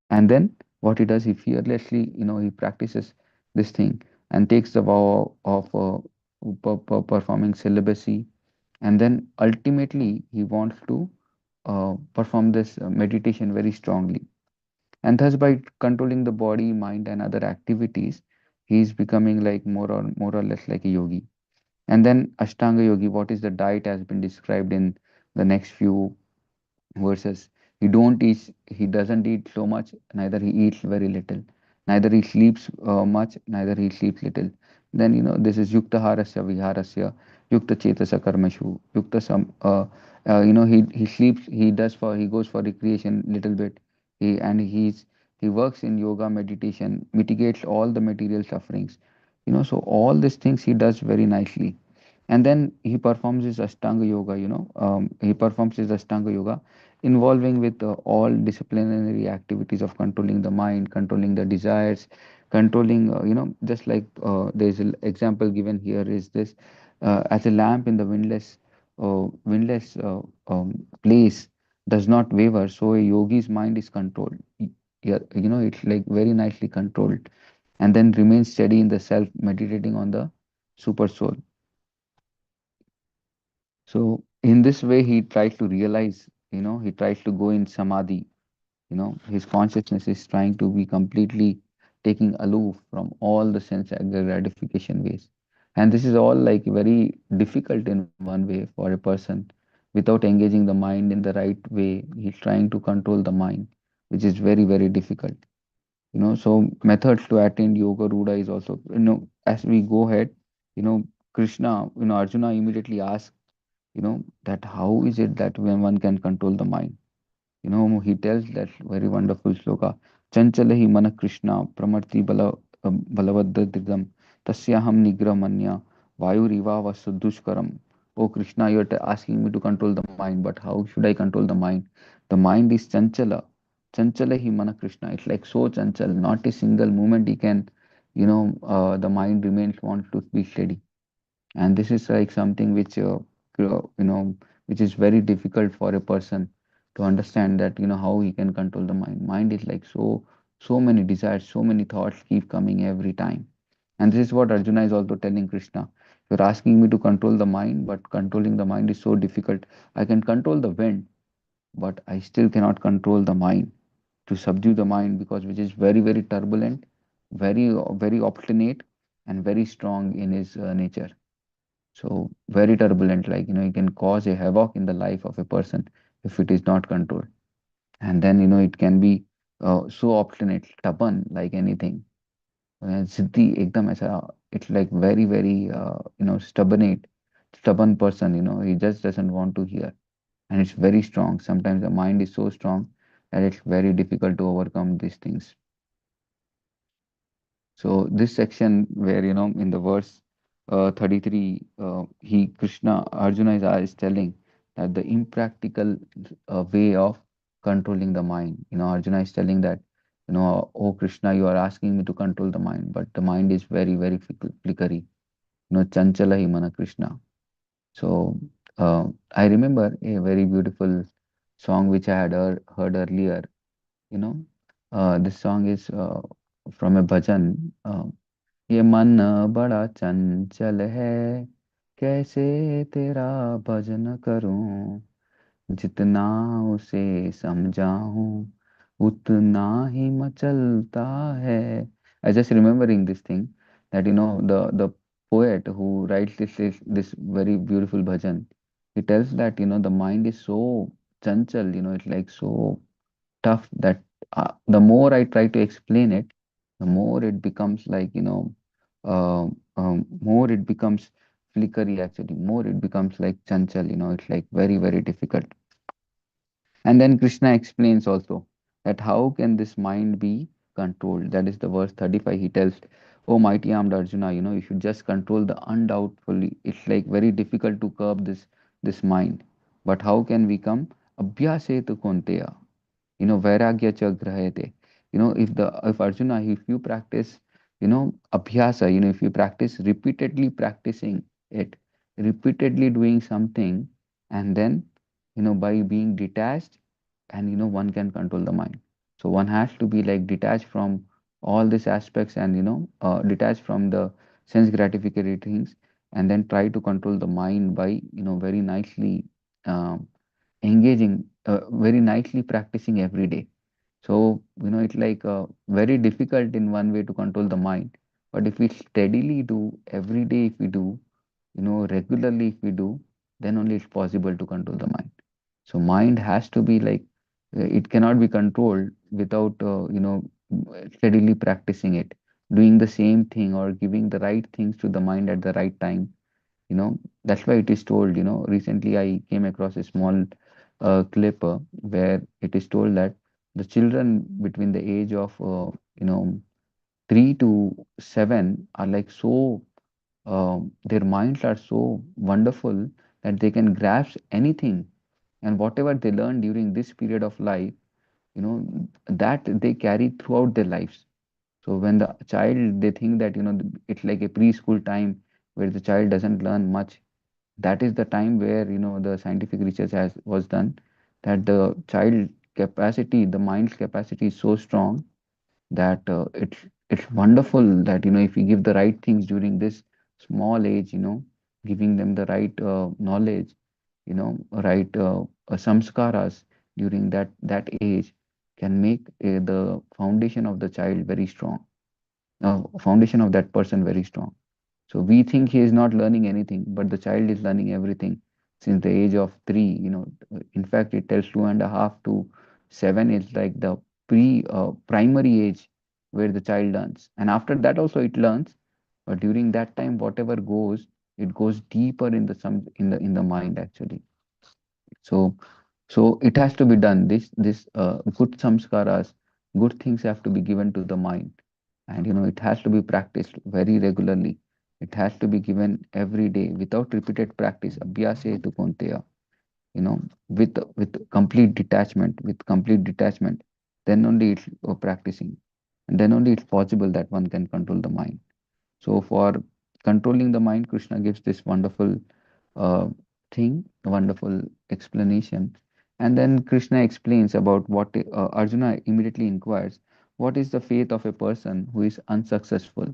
and then what he does, he fearlessly, he practices this thing and takes the vow of performing celibacy, and then ultimately he wants to perform this meditation very strongly, and thus by controlling the body, mind, and other activities, he is becoming like more or less like a yogi. And then Ashtanga Yogi, what is the diet has been described in the next few versus he doesn't eat so much, neither he eats very little, neither he sleeps much, neither he sleeps little. Then this is yukta harasya viharasya, yukta chetasa karmashu, yukta sam he sleeps, he goes for recreation little bit, he and he's He works in yoga, meditation, mitigates all the material sufferings. So all these things he does very nicely. And then he performs his Ashtanga yoga, he performs his Ashtanga yoga involving with all disciplinary activities of controlling the mind, controlling the desires, controlling, just like there's an example given here is this, as a lamp in the windless place does not waver, so a yogi's mind is controlled. Yeah, it's like very nicely controlled, and then remains steady in the self, meditating on the super soul. So in this way, he tries to realize, he tries to go in samadhi. His consciousness is trying to be completely taking aloof from all the sense gratification ways. And this is all like very difficult in one way for a person without engaging the mind in the right way. He's trying to control the mind, which is very, very difficult. So methods to attain yoga ruda is also, as we go ahead, Krishna, Arjuna immediately asks, that how is it that when one can control the mind? He tells that very wonderful sloka, Chanchalahi mana Krishna pramarti balavaddigam tasyaham nigramanya vayuriva vasudushkaram. Oh Krishna, you're asking me to control the mind, but how should I control the mind? The mind is chanchala. Chanchalahi mana Krishna. It's like so chanchal, not a single moment he can, the mind remains wants to be steady. And this is like something which which is very difficult for a person to understand, that how he can control the mind is like so many desires, so many thoughts keep coming every time. And this is what Arjuna is also telling Krishna. You're asking me to control the mind, but controlling the mind is so difficult. I can control the wind, but I still cannot control the mind, to subdue the mind, because which is very, very turbulent, very very obstinate, and very strong in his nature. So very turbulent, like it can cause a havoc in the life of a person if it is not controlled. And then it can be so obstinate, stubborn like anything. Siddhi ekdam aisa, it's like very very stubborn person. He just doesn't want to hear, and it's very strong. Sometimes the mind is so strong that it's very difficult to overcome these things. So this section where in the verse 33, he Krishna Arjuna is telling that the impractical way of controlling the mind. Arjuna is telling that, oh Krishna, you are asking me to control the mind, but the mind is very very flickery. Chanchala hi mana Krishna. So I remember a very beautiful song which I had heard earlier. You know, this song is from a bhajan. ये मन बड़ा चंचल है, कैसे तेरा भजन करूं, जितना उसे समझाऊं उतना ही मचलता है. I just remembering this thing, that the poet who writes this very beautiful bhajan, he tells that the mind is so chanchal, it's like so tough that the more I try to explain it, the more it becomes like, more it becomes flickery actually, more it becomes like chanchal, it's like very, very difficult. And then Krishna explains also that how can this mind be controlled? That is the verse 35. He tells, "Oh mighty armed Arjuna, you should just control the undoubtfully. It's like very difficult to curb this mind. But how can we come? Abhyasetu konteya. Vairagya cha grahate. If Arjuna, if you practice, abhyasa, if you practice repeatedly practicing it, repeatedly doing something, and then by being detached, and one can control the mind. So one has to be like detached from all these aspects, and detached from the sense gratificatory things, and then try to control the mind by very nicely engaging, very nicely practicing every day. So it's like very difficult in one way to control the mind, but if we steadily do every day, if we do regularly, if we do, then only it's possible to control the mind. So mind has to be like, it cannot be controlled without steadily practicing it, doing the same thing or giving the right things to the mind at the right time. That's why it is told. Recently I came across a small clip where it is told that The children between the age of you know 3 to 7 are like so their minds are so wonderful that they can grasp anything, and whatever they learn during this period of life, that they carry throughout their lives. So when the child, they think that it's like a preschool time where the child doesn't learn much. That is the time where the scientific research has was done, that the child capacity, the mind's capacity is so strong that it's wonderful that if we give the right things during this small age, giving them the right knowledge, right samskaras during that age can make the foundation of the child very strong, foundation of that person very strong. So we think he is not learning anything, but the child is learning everything since the age of 3. In fact, it tells 2.5 to 7 is like the primary age where the child learns, and after that also it learns. But during that time, whatever goes, it goes deeper in the some in the mind actually. So it has to be done. This good samskaras, good things have to be given to the mind, and it has to be practiced very regularly. It has to be given every day without repeated practice. Abhyase tu konteya. With complete detachment, then only it's practicing, and then only it's possible that one can control the mind. So for controlling the mind, Krishna gives this wonderful uh, wonderful explanation. And then Krishna explains about what Arjuna immediately inquires, what is the faith of a person who is unsuccessful?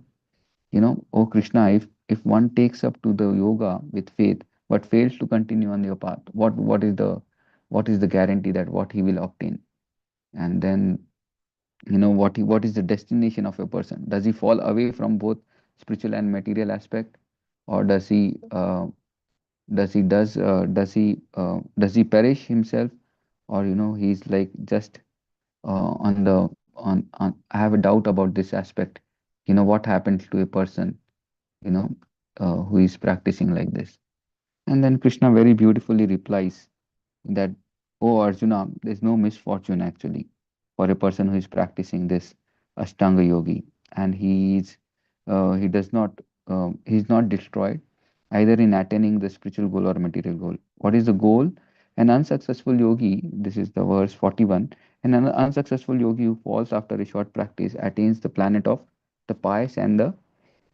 Oh Krishna, if one takes up to the yoga with faith but fails to continue on your path, what is the guarantee that what he will obtain? And then what is the destination of a person? Does he fall away from both spiritual and material aspect, or does he perish himself, or he's like just on the on I have a doubt about this aspect. What happens to a person you know who is practicing like this? And then Krishna very beautifully replies that, oh Arjuna, there's no misfortune actually for a person who is practicing this Ashtanga Yogi, and he does not he's not destroyed either in attaining the spiritual goal or material goal. What is the goal? An unsuccessful yogi, this is the verse 41, an unsuccessful yogi who falls after a short practice attains the planet of the pious and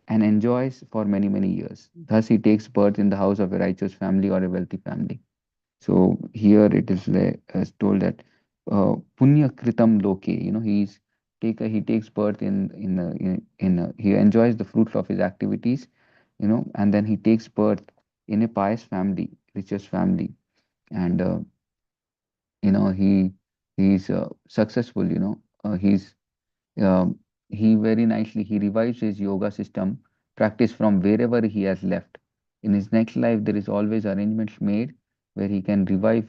enjoys for many many years. Thus he takes birth in the house of a righteous family or a wealthy family. So here it is told that punya kritam loke, he takes birth he enjoys the fruits of his activities, and then he takes birth in a pious family, richest family, and he's successful. He's he very nicely he revives his yoga system practice from wherever he has left. In his next life, there is always arrangements made where he can revive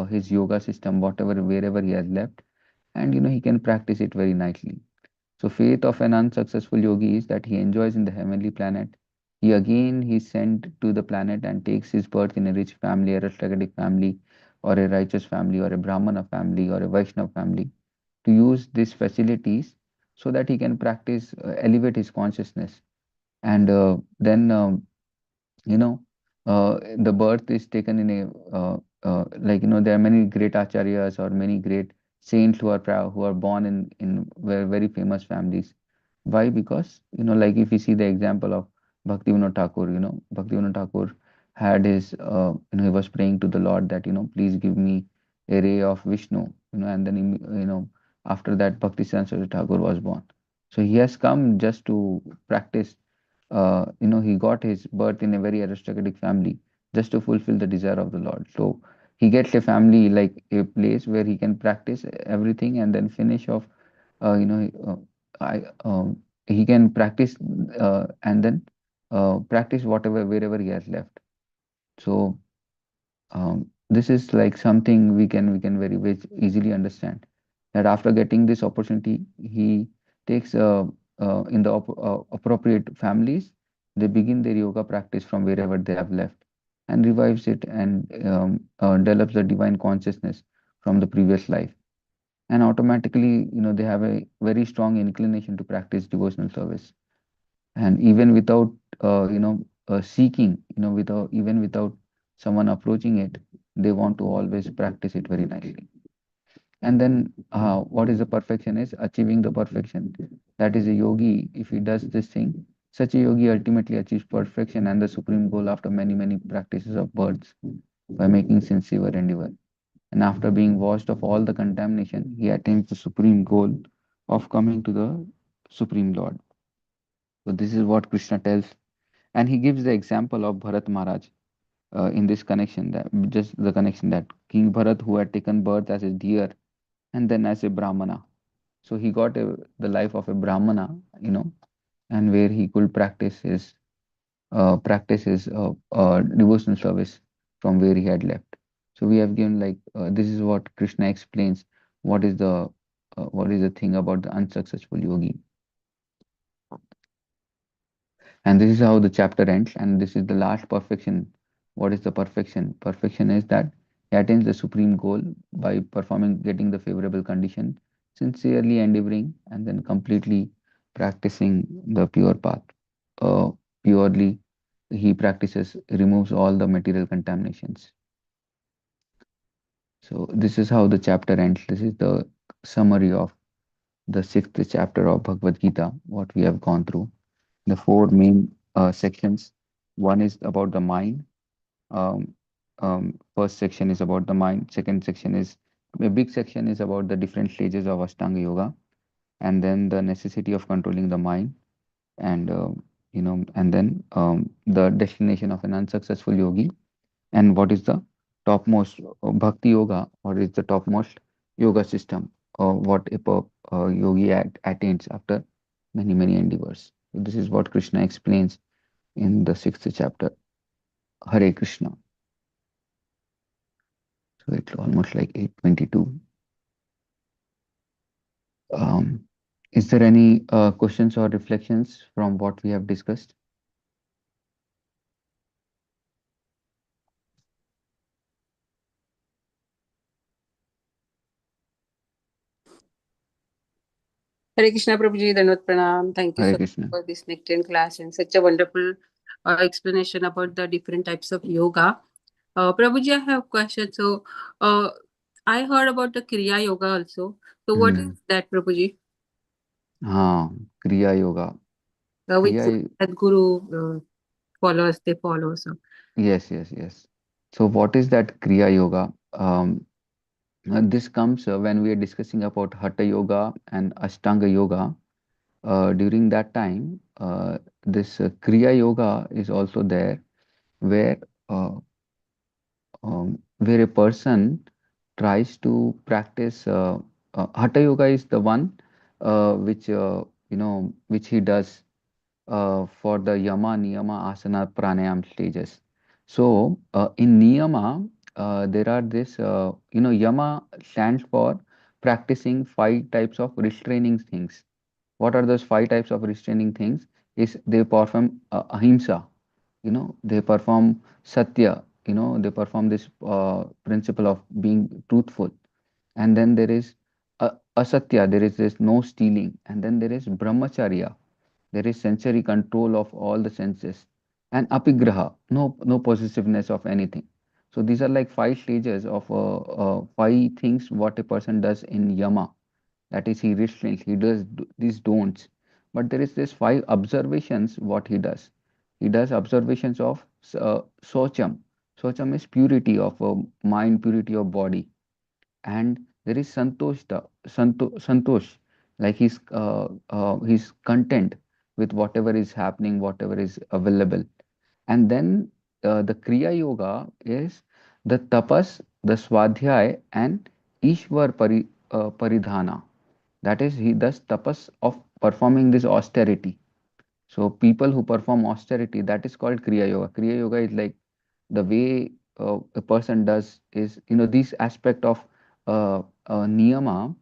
his yoga system, whatever wherever he has left, and he can practice it very nicely. So faith of an unsuccessful yogi is that he enjoys in the heavenly planet. He sent to the planet and takes his birth in a rich family, aristocratic family, or a righteous family, or a Brahmana family, or a Vaishnava family, to use these facilities so that he can practice, elevate his consciousness. And then you know the birth is taken in a there are many great acharyas or many great saints who are born in very famous families. Why? Because like if you see the example of Bhaktivinoda Thakur, Bhaktivinoda Thakur had his he was praying to the Lord that please give me a ray of Vishnu, and then after that Bhakti Saraswati Thakur was born. So he has come just to practice. He got his birth in a very aristocratic family just to fulfill the desire of the Lord. So he gets a family, like a place where he can practice everything and then finish off. He can practice and then practice whatever wherever he has left. So this is like something we can very easily understand that after getting this opportunity, he takes in the appropriate families, they begin their yoga practice from wherever they have left and revives it and develops the divine consciousness from the previous life. and automatically, they have a very strong inclination to practice devotional service. And even without, seeking, without even without someone approaching it, they want to always practice it very nicely. And then, what is the perfection is achieving the perfection. That is a yogi. If he does this thing, such a yogi ultimately achieves perfection and the supreme goal after many, many practices of births by making sincere endeavor. And after being washed of all the contamination, he attains the supreme goal of coming to the Supreme Lord. So, this is what Krishna tells. And he gives the example of Bharat Maharaj in this connection, that just the connection that King Bharat, who had taken birth as a deer and then as a Brahmana. So, he got the life of a Brahmana, and where he could practice his devotional service from where he had left. So we have given like this is what Krishna explains. What is the thing about the unsuccessful yogi, and this is how the chapter ends. And this is the last perfection. What is the perfection? Perfection is that he attains the supreme goal by performing, getting the favorable condition, sincerely endeavoring, and then completely practicing the pure path. Uh, Purely he practices, removes all the material contaminations. So this is how the chapter ends. This is the summary of the sixth chapter of Bhagavad Gita, what we have gone through. The four main sections. One is about the mind. Um, First section is about the mind. Second section is a big section is about the different stages of Ashtanga Yoga, and then the necessity of controlling the mind, and and then the destination of an unsuccessful yogi, and what is the topmost bhakti yoga, what is the topmost yoga system, or what a yogi attains after many many endeavors. So this is what Krishna explains in the sixth chapter. Hare Krishna. So it's almost like 8:22. um, is there any questions or reflections from what we have discussed? Hare Krishna, Prabhuji, Dandavat Pranam. Thank you Hare so much Krishna. for this nectar class and such a wonderful explanation about the different types of yoga. Prabhuji, I have a question. So, uh, I heard about the Kriya Yoga also. So, what is Hmm. that, Prabhuji? Kriya yoga. Which Kriya, Sadguru followers they follow. So, yes, yes, yes. So what is that Kriya yoga? This comes when we are discussing about Hatha Yoga and Ashtanga Yoga. During that time, this Kriya Yoga is also there, where uh, where a person tries to practice. Hatha Yoga is the one which which he does for the Yama, Niyama, Asana, Pranayam stages. So in Niyama, there are this, Yama stands for practicing five types of restraining things. What are those five types of restraining things? Is they perform ahimsa, they perform satya, they perform this principle of being truthful. And then there is asatya, there is this no stealing. And then there is brahmacharya, there is sensory control of all the senses, and apigraha, no possessiveness of anything. So these are like five stages of five things what a person does in yama. That is, he restrains, he does these don'ts. But there is this five observations what he does. He does observations of socham. Socham is purity of mind, purity of body. And there is santosh, like he's content with whatever is happening, whatever is available. And then the kriya yoga is the tapas, the swadhyay, and paridhana. That is, he does tapas of performing this austerity. So people who perform austerity, that is called kriya yoga. Kriya yoga is like the way a person does is, this aspect of niyama,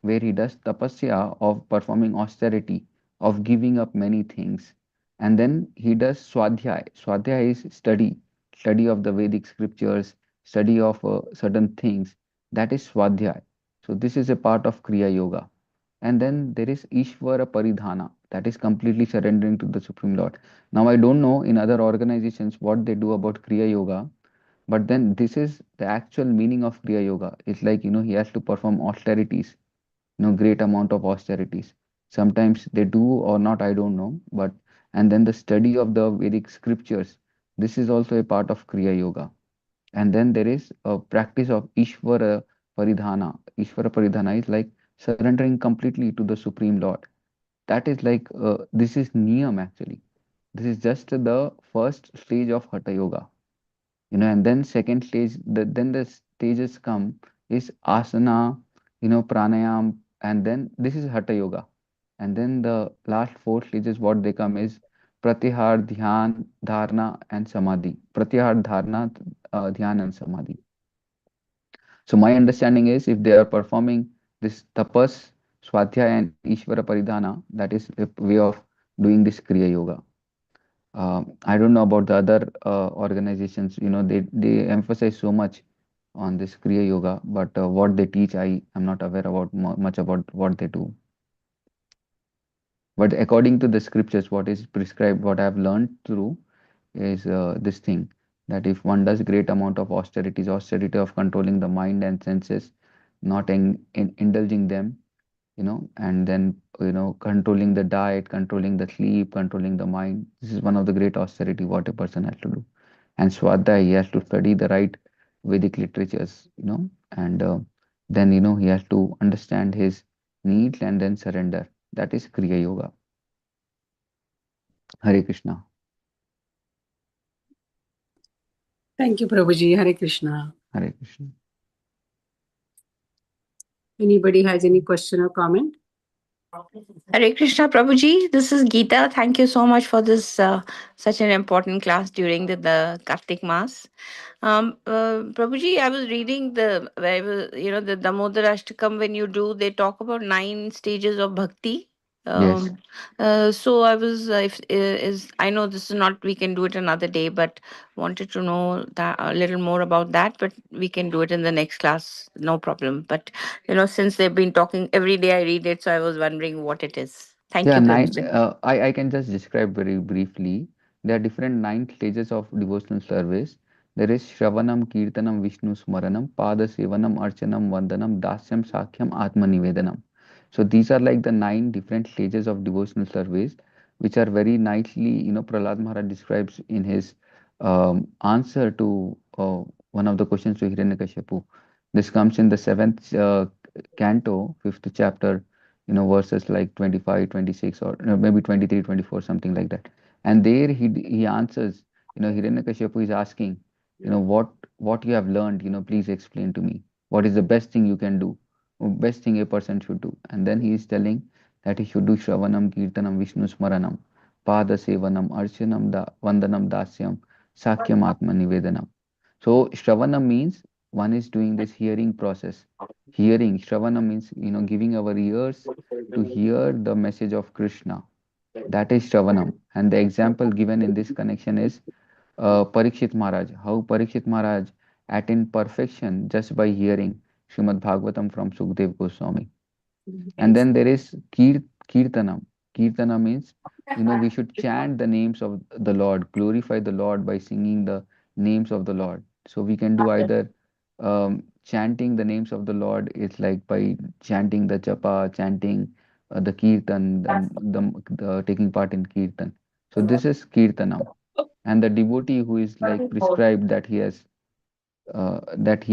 where he does tapasya of performing austerity, of giving up many things. And then he does swadhyay. Swadhyay is study of the Vedic scriptures, study of certain things. That is swadhyay. So this is a part of Kriya Yoga. And then there is Ishvara Paridhana, that is completely surrendering to the Supreme Lord. Now, I don't know in other organizations what they do about Kriya Yoga, but then this is the actual meaning of Kriya Yoga. It's like, he has to perform austerities, great amount of austerities. Sometimes they do or not, I don't know. But and then the study of the Vedic scriptures. This is also a part of Kriya Yoga. And then there is a practice of Ishvara Paridhana. Ishvara Paridhana is like surrendering completely to the Supreme Lord. That is like this is Niyam actually. This is just the first stage of Hatha Yoga. And then second stage, then the stages come is asana, pranayam, and then this is Hatha Yoga. And then the last four stages, what they come is Pratyahar, Dhyan, Dharna, and Samadhi. Pratyahar, Dharna, Dhyan, and Samadhi. So my understanding is if they are performing this tapas, swadhyaya, and Ishvara Paridhana, that is a way of doing this Kriya Yoga. I don't know about the other organizations. They emphasize so much on this Kriya Yoga, but what they teach, I am not aware about much about what they do. But according to the scriptures, what is prescribed, what I have learned through is this thing that if one does great amount of austerities, austerity of controlling the mind and senses, not indulging them, and then controlling the diet, controlling the sleep, controlling the mind. This is one of the great austerity what a person has to do. And Swadhyaya, he has to study the right Vedic literatures, and then he has to understand his needs and then surrender. That is Kriya Yoga. Hare Krishna. Thank you, Prabhuji. Hare Krishna. Hare Krishna. Anybody has any question or comment? Hare Krishna Prabhuji, this is Geeta. Thank you so much for this such an important class during the Kartik Mass. Prabhuji, I was reading where the Damodar Ashtakam. When you do, they talk about 9 stages of bhakti. Yes. So I was if is I know this is not, we can do it another day, but wanted to know that a little more about that. But we can do it in the next class, no problem. But since they've been talking every day, I read it, so I was wondering what it is. Thank Yeah, you, nine. Prabhuji. I can just describe very briefly. There are different 9 stages of devotional service. There is Shravanam, Kirtanam, Vishnu Smaranam, Pada Sevanam, Archanam, Vandanam, Dasyam, Sakhyam, Atma Nivedanam. So these are like the 9 different stages of devotional service, which are very nicely, Prahlad Maharaj describes in his answer to one of the questions to Hiranyakashipu. This comes in the seventh canto, fifth chapter, verses like 25, 26, or maybe 23, 24, something like that. And there he answers, Hiranyakashipu is asking, what you have learned, please explain to me. What is the best thing you can do? Best thing a person should do. And then he is telling that he should do Shravanam, Kirtanam, Vishnu Smaranam, Pada Sevanam, Archanam, Vandanam, Dasyam, Sakyam Atma Nivedanam. So Shravanam means one is doing this hearing process. Hearing, Shravana means, giving our ears to hear the message of Krishna. That is Shravanam. And the example given in this connection is Parikshit Maharaj. How Parikshit Maharaj attained perfection just by hearing Srimad Bhagavatam from Sukdev Goswami. And then there is Kirtanam. Kirtana means, we should chant the names of the Lord, glorify the Lord by singing the names of the Lord. So we can do either chanting the names of the Lord, it's like by chanting the japa, chanting the kirtan, the taking part in kirtan. So this is Kirtanam. And the devotee who is like prescribed that he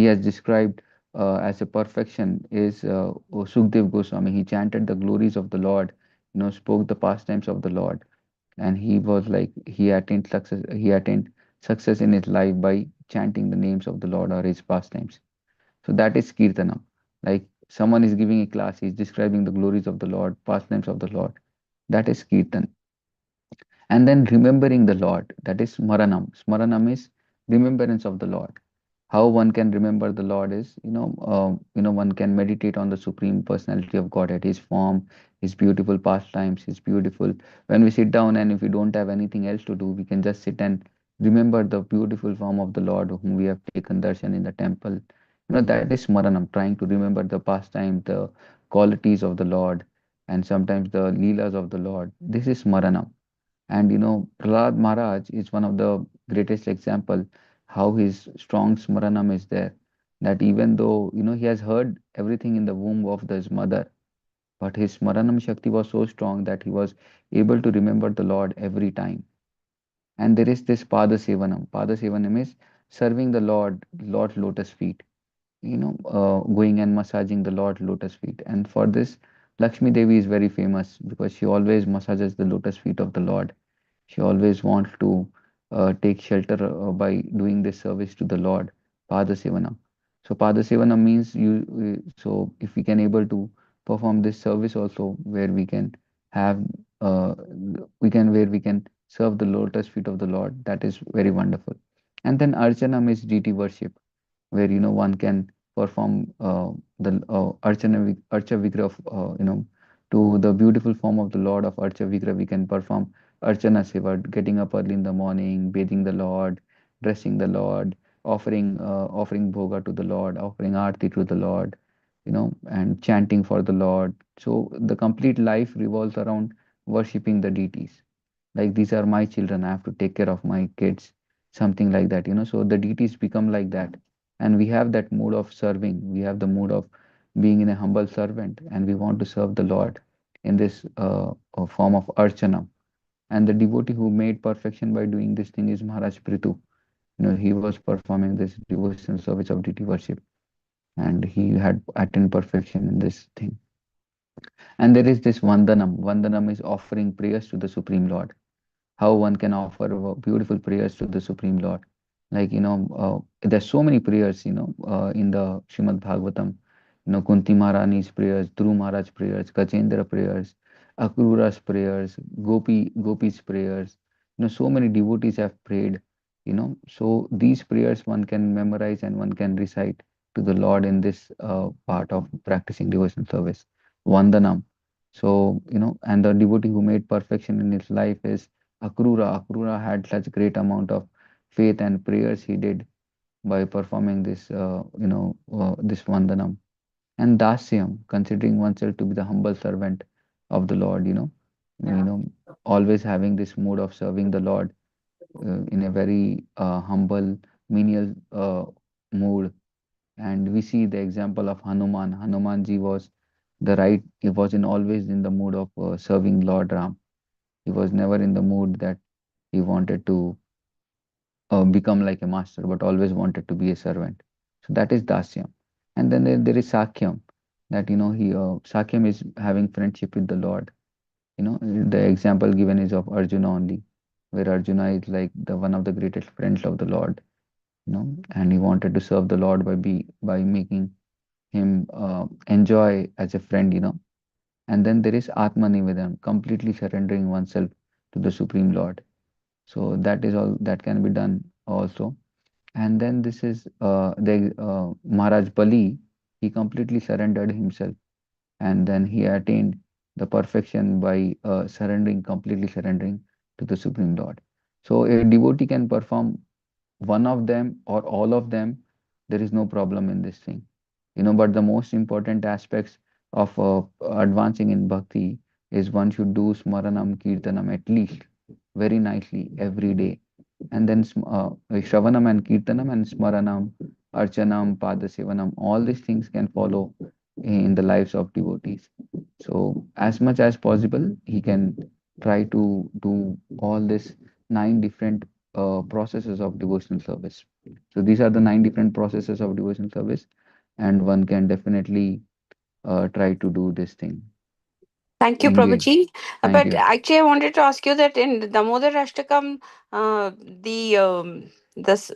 has described as a perfection is Sukdev Goswami. He chanted the glories of the Lord, spoke the pastimes of the Lord, and he was like he attained success. He attained success in his life by chanting the names of the Lord or his pastimes. So that is Kirtanam. Like someone is giving a class, he's describing the glories of the Lord, pastimes of the Lord. That is Kirtan. And then remembering the Lord, that is Smaranam. Smaranam is remembrance of the Lord. How one can remember the Lord is, one can meditate on the Supreme Personality of Godhead, His form, His beautiful pastimes, His beautiful. When we sit down and if we don't have anything else to do, we can just sit and remember the beautiful form of the Lord whom we have taken darshan in the temple. That is smaranam, trying to remember the pastime, the qualities of the Lord, and sometimes the leelas of the Lord. This is smaranam. And Prahlad Maharaj is one of the greatest example how his strong smaranam is there. That even though he has heard everything in the womb of his mother, but his smaranam shakti was so strong that he was able to remember the Lord every time. And there is this Pada Sevanam. Pada Sevanam is serving the Lord's lotus feet, going and massaging the Lord lotus feet. And for this, Lakshmi Devi is very famous because she always massages the lotus feet of the Lord. She always wants to take shelter by doing this service to the Lord, Padasevana. So Padasevana means so if we can able to perform this service also where we can have uh, where we can serve the lotus feet of the Lord, that is very wonderful. And then Archana means deity worship, where one can perform the Archa Vigra of to the beautiful form of the Lord of Archa Vigra. We can perform Archana Seva, getting up early in the morning, bathing the Lord, dressing the Lord, offering bhoga to the Lord, offering arti to the Lord, and chanting for the Lord. So the complete life revolves around worshipping the deities. Like these are my children, I have to take care of my kids, something like that. So the deities become like that, and we have that mood of serving. We have the mood of being in a humble servant, and we want to serve the Lord in this form of archana. And the devotee who made perfection by doing this thing is Maharaj Prithu. He was performing this devotional service of deity worship, and he had attained perfection in this thing. And there is this vandanam. Vandanam is offering prayers to the Supreme Lord. How one can offer beautiful prayers to the Supreme Lord. Like, there's so many prayers, in the Srimad Bhagavatam. Kunti Maharani's prayers, Dhruv Maharaj prayers, Gajendra prayers, Akrura's prayers, Gopi's prayers. So many devotees have prayed, So these prayers one can memorize and one can recite to the Lord in this part of practicing devotional service. Vandanam. So, and the devotee who made perfection in his life is Akrura. Akrura had such great amount of faith and prayers he did by performing this, this Vandanam. And Dasyam, considering oneself to be the humble servant of the Lord, always having this mood of serving the Lord in a very humble, menial mood. And we see the example of Hanuman. Hanumanji was he was in always in the mood of serving Lord Ram. He was never in the mood that he wanted to become like a master, but always wanted to be a servant. So that is Dasyam. And then there is Sakyam, that Sakyam is having friendship with the Lord. The example given is of Arjuna only, where Arjuna is like the one of the greatest friends of the Lord, and he wanted to serve the Lord by making him enjoy as a friend, And then there is Atmanivedam, completely surrendering oneself to the Supreme Lord. So that is all that can be done also. And then this is the Maharaj Bali. He completely surrendered himself, and then he attained the perfection by completely surrendering to the Supreme Lord. So a devotee can perform one of them or all of them. There is no problem in this thing, But the most important aspects of advancing in bhakti is one should do smaranam kirtanam at least very nicely every day, and then Shravanam and Kirtanam and Smaranam, Archanam, Padasevanam, all these things can follow in the lives of devotees. So, as much as possible, he can try to do all this nine different processes of devotional service. So, these are the nine different processes of devotional service, and one can definitely try to do this thing. Thank you, Engage. Prabhuji. Thank But you. actually, I wanted to ask you that in Damodar Ashtakam, the this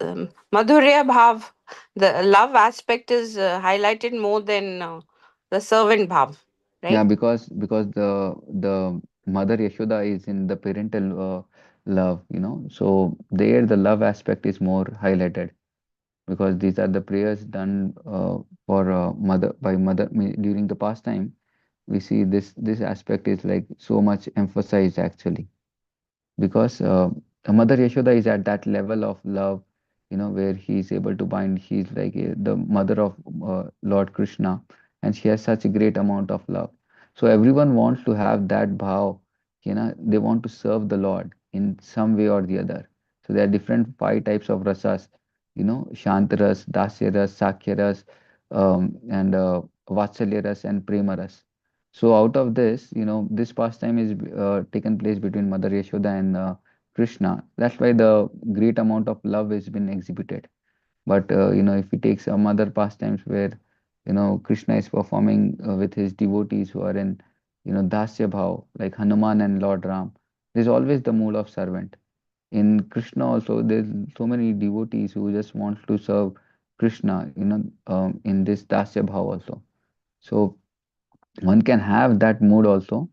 Madhurya Bhav, the love aspect is highlighted more than the servant Bhav, Yeah, right? because the mother Yashoda is in the parental love, So there the love aspect is more highlighted because these are the prayers done for mother by during the pastime. We see this aspect is like so much emphasized actually because Mother Yashoda is at that level of love where he is able to bind. She's like the mother of Lord Krishna, and she has such a great amount of love. So everyone wants to have that bhav, they want to serve the Lord in some way or the other. So there are different five types of rasas, Shantaras, Dasyaras, Sakyaras, and Vatsalyaras and Premaras. So out of this, this pastime is taken place between Mother Yashoda and Krishna. That's why the great amount of love has been exhibited. But if we take some other pastimes where Krishna is performing with his devotees who are in Dasya Bhav, like Hanuman and Lord Ram, there's always the mood of servant. In Krishna also, there's so many devotees who just want to serve Krishna, in this Dasya Bhav also. So one can have that mood also,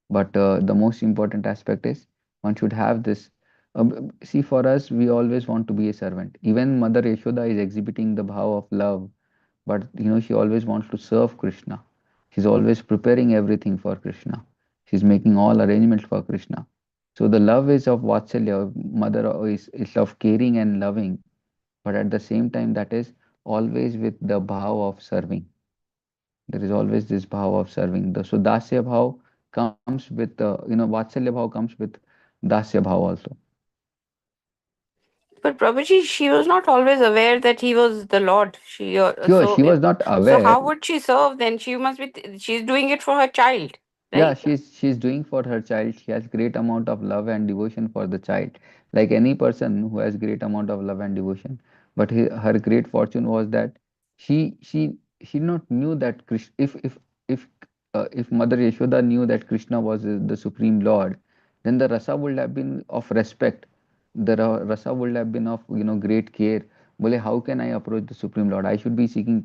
but the most important aspect is one should have this. See, for us, we always want to be a servant. Even Mother Yashoda is exhibiting the bhav of love, but she always wants to serve Krishna. She's always preparing everything for Krishna. She's making all arrangements for Krishna. So the love is of Vatsalya, mother is of caring and loving, but at the same time, that is always with the bhav of serving. There is always this bhav of serving. So dasya bhav comes with, vatsalya bhav comes with dasya bhav also. But Prabhuji, she was not always aware that he was the Lord. She was not So aware. how would she serve then? She must be. She's doing it for her child, Yeah, right? she's doing for her child. She has great amount of love and devotion for the child, like any person who has great amount of love and devotion. But her great fortune was that she not knew that Krishna, if Mother Yashoda knew that Krishna was the supreme Lord, then the rasa would have been of respect. The rasa would have been of great care. Bole, how can I approach the supreme Lord? I should be seeking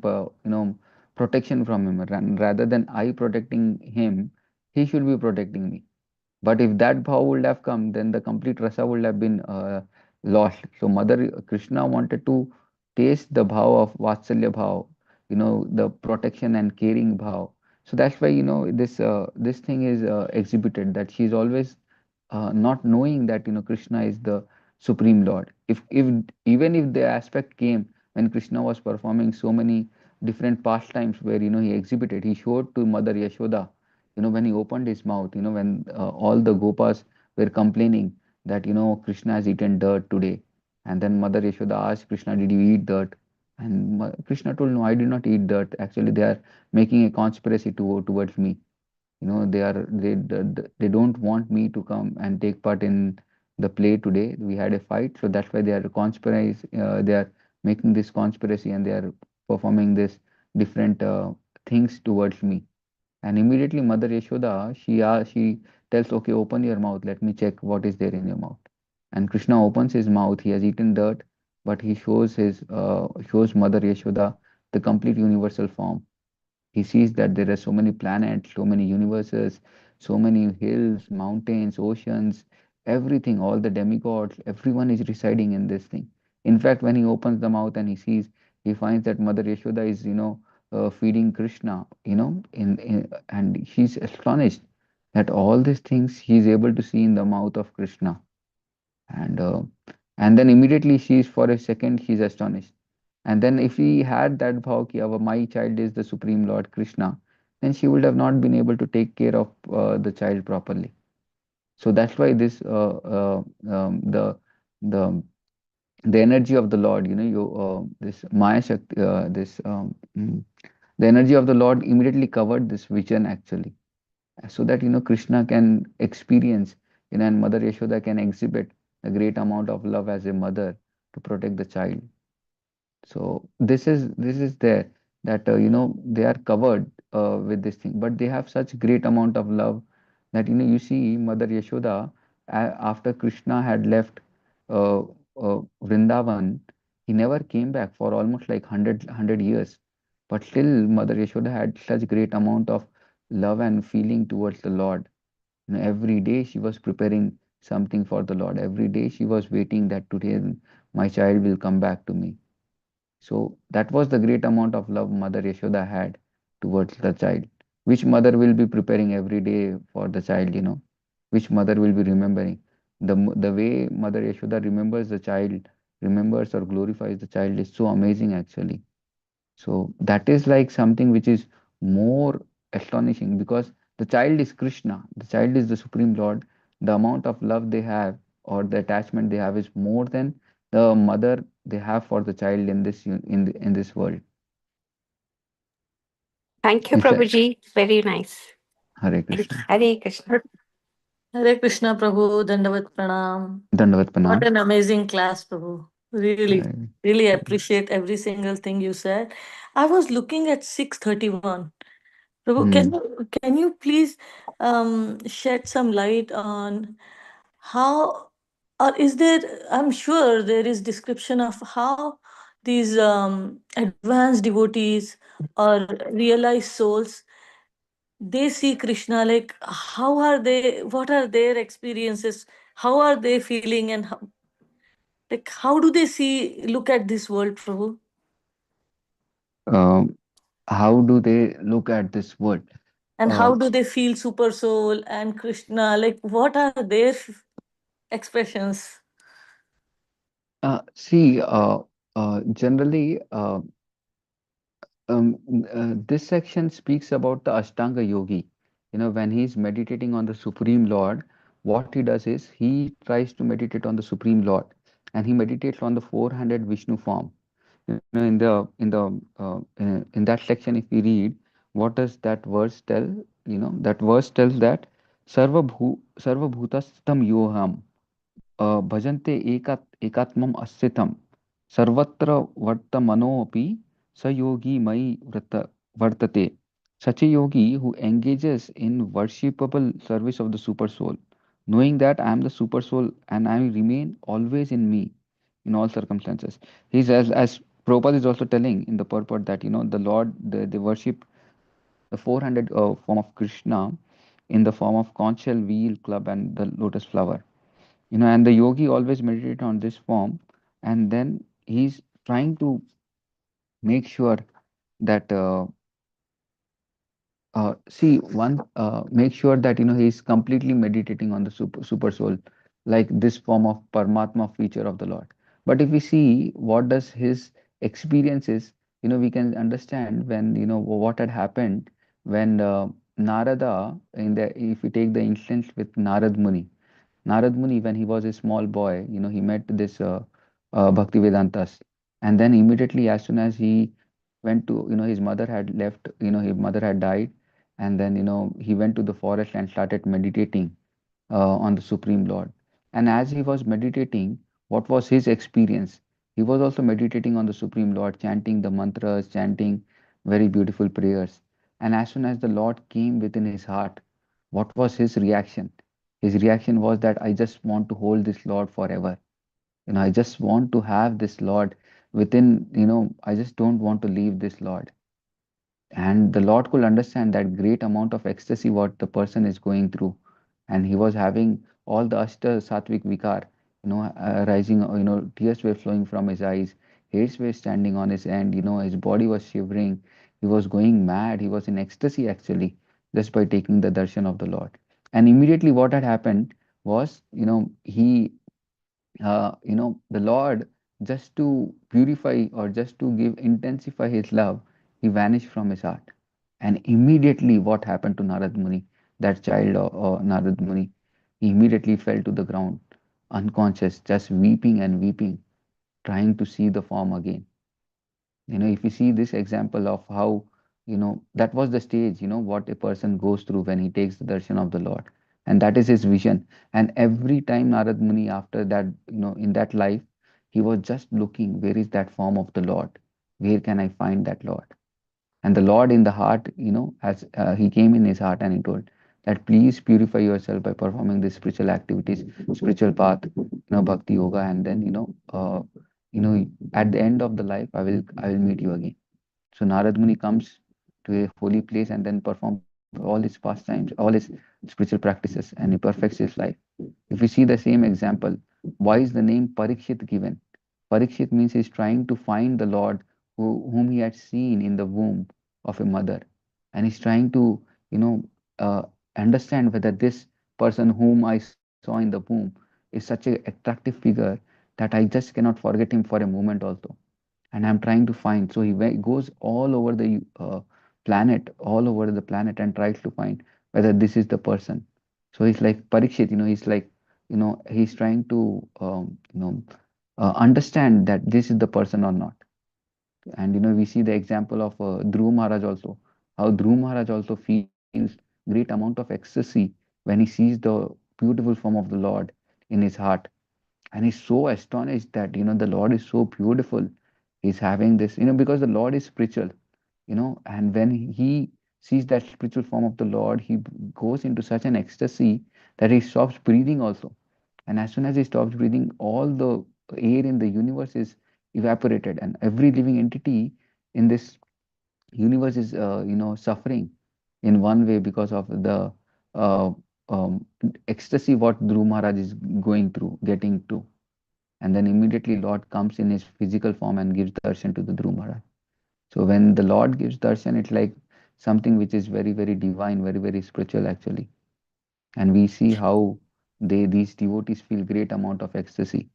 protection from him, rather than I protecting him, he should be protecting me. But if that bhav would have come, then the complete rasa would have been lost. So Mother Krishna wanted to taste the bhav of Vatsalya bhav, the protection and caring bhav. So that's why this thing is exhibited, that she's always not knowing that Krishna is the supreme Lord. If even if the aspect came when Krishna was performing so many different pastimes where he exhibited, he showed to Mother Yashoda, when he opened his mouth, when all the Gopas were complaining that Krishna has eaten dirt today, and then Mother Yashoda asked Krishna, did you eat dirt? And Krishna told, no, I did not eat dirt. Actually, they are making a conspiracy towards me. They don't want me to come and take part in the play today. We had a fight, so that's why they are they are making this conspiracy, and they are performing this different things towards me. And immediately Mother Yashoda, she tells, okay, open your mouth, let me check what is there in your mouth. And Krishna opens his mouth. He has eaten dirt, but he shows Mother Yashoda the complete universal form. He sees that there are so many planets, so many universes, so many hills, mountains, oceans, everything, all the demigods, everyone is residing in this thing. In fact, when he opens the mouth and he finds that Mother Yashoda is, feeding Krishna, and she's astonished that all these things he is able to see in the mouth of Krishna. And and then immediately she's, for a second, she's astonished. And then if he had that bhav ki my child is the supreme Lord Krishna, then she would have not been able to take care of the child properly. So that's why this the the energy of the Lord, this Maya Shakti, the energy of the Lord immediately covered this vision actually, so that Krishna can experience, and Mother Yashoda can exhibit a great amount of love as a mother to protect the child. So this is there, that they are covered with this thing, but they have such great amount of love that you see Mother Yashoda, after Krishna had left uh, Vrindavan, he never came back for almost like 100 years, but still Mother Yashoda had such great amount of love and feeling towards the Lord. Every day she was preparing something for the Lord. Every day she was waiting that today my child will come back to me. So that was the great amount of love Mother Yashoda had towards the child. Which mother will be preparing every day for the child? Which mother will be remembering? The way Mother Yashoda remembers the child remembers or glorifies the child is so amazing actually. So that is like something which is more astonishing because the child is Krishna, the child is the Supreme Lord. The amount of love they have or the attachment they have is more than the mother they have for the child in this in this world. Thank you, Is that Prabhuji. Very nice. Hare Thank Krishna? Hare Krishna. Hare Krishna, Prabhu. Dandavat Pranam. Dandavat What Pranam. an amazing class, Prabhu. Really, Hare- really appreciate every single thing you said. I was looking at 631. Prabhu, Hmm. can you please shed some light on how, or is there, I'm sure there is description of how these advanced devotees or realized souls, they see Krishna, like how are they, what are their experiences, how are they feeling, and how, like how do they see, look at this world, Prabhu? Um, how do they look at this word? And Uh, how do they feel super soul and Krishna? Like what are their expressions? See, generally, this section speaks about the Ashtanga yogi. You know, when he's meditating on the Supreme Lord, what he does is he tries to meditate on the Supreme Lord, and he meditates on the four-handed Vishnu form. You know, in that section, if we read, what does that verse tell? You know, that verse tells that Sarva Bhutastam Yoham भजन्ते एकात्मम् अस्थितं सर्वत्र वर्तमनोऽपि स योगी मयि वर्तते. Such a yogi who engages in worshipable service of the super soul, knowing that I am the super soul and I remain always in me in all circumstances. He's as Prabhupada is also telling in the purport that the Lord they worship the 400 form of Krishna in the form of conch shell, wheel, club, and the lotus flower. And the yogi always meditate on this form, and then he's trying to make sure that make sure that he's completely meditating on the super soul, like this form of Paramatma feature of the Lord. But if we see what does his experience is, we can understand when what had happened when Narada if we take the instance with Narad Muni. Narad Muni, when he was a small boy, he met this Bhakti Vedantas. And then immediately, as soon as he went to, his mother had left, his mother had died. And then, he went to the forest and started meditating on the Supreme Lord. And as he was meditating, what was his experience? He was also meditating on the Supreme Lord, chanting the mantras, chanting very beautiful prayers. And as soon as the Lord came within his heart, what was his reaction? His reaction was that I just want to hold this Lord forever. I just want to have this Lord within, I just don't want to leave this Lord. And the Lord could understand that great amount of ecstasy what the person is going through. And he was having all the Ashta Sattvic Vikar, rising, tears were flowing from his eyes, hairs were standing on his end, his body was shivering. He was going mad. He was in ecstasy actually, just by taking the darshan of the Lord. And immediately what had happened was, the Lord, just to purify or just to give intensify his love, he vanished from his heart. And immediately, what happened to Narad Muni, that child or Narad Muni, he immediately fell to the ground, unconscious, just weeping and weeping, trying to see the form again. If you see this example of how, that was the stage, what a person goes through when he takes the darshan of the Lord. And that is his vision. And every time Narad Muni, after that, in that life, he was just looking, where is that form of the Lord? Where can I find that Lord? And the Lord in the heart, as he came in his heart and he told that please purify yourself by performing these spiritual activities, spiritual path, bhakti yoga, and then at the end of the life, I will meet you again. So Narad Muni comes to a holy place and then performs all his pastimes, all his spiritual practices, and he perfects his life. If we see the same example, why is the name Parikshit given? Parikshit means he's trying to find the Lord whom he had seen in the womb of a mother. And he's trying to, you know, uh, understand whether this person whom I saw in the womb is such an attractive figure. that I just cannot forget him for a moment also. And I'm trying to find. So he goes all over the planet, all over the planet, and tries to find whether this is the person. So he's like Parikshit, he's like, he's trying to, understand that this is the person or not. And we see the example of Dhruv Maharaj also, how Dhruv Maharaj also feels great amount of ecstasy when he sees the beautiful form of the Lord in his heart, and he's so astonished that the Lord is so beautiful. He's having this, because the Lord is spiritual, and when he sees that spiritual form of the Lord, he goes into such an ecstasy that he stops breathing also. And as soon as he stops breathing, all the air in the universe is evaporated, and every living entity in this universe is suffering in one way because of the uh, ecstasy what Dhruv Maharaj is going through, getting to. And then immediately Lord comes in his physical form and gives darshan to the Dhruv Maharaj. So when the Lord gives darshan, it's like something which is very, very divine, very, very spiritual actually. And we see how these devotees feel great amount of ecstasy,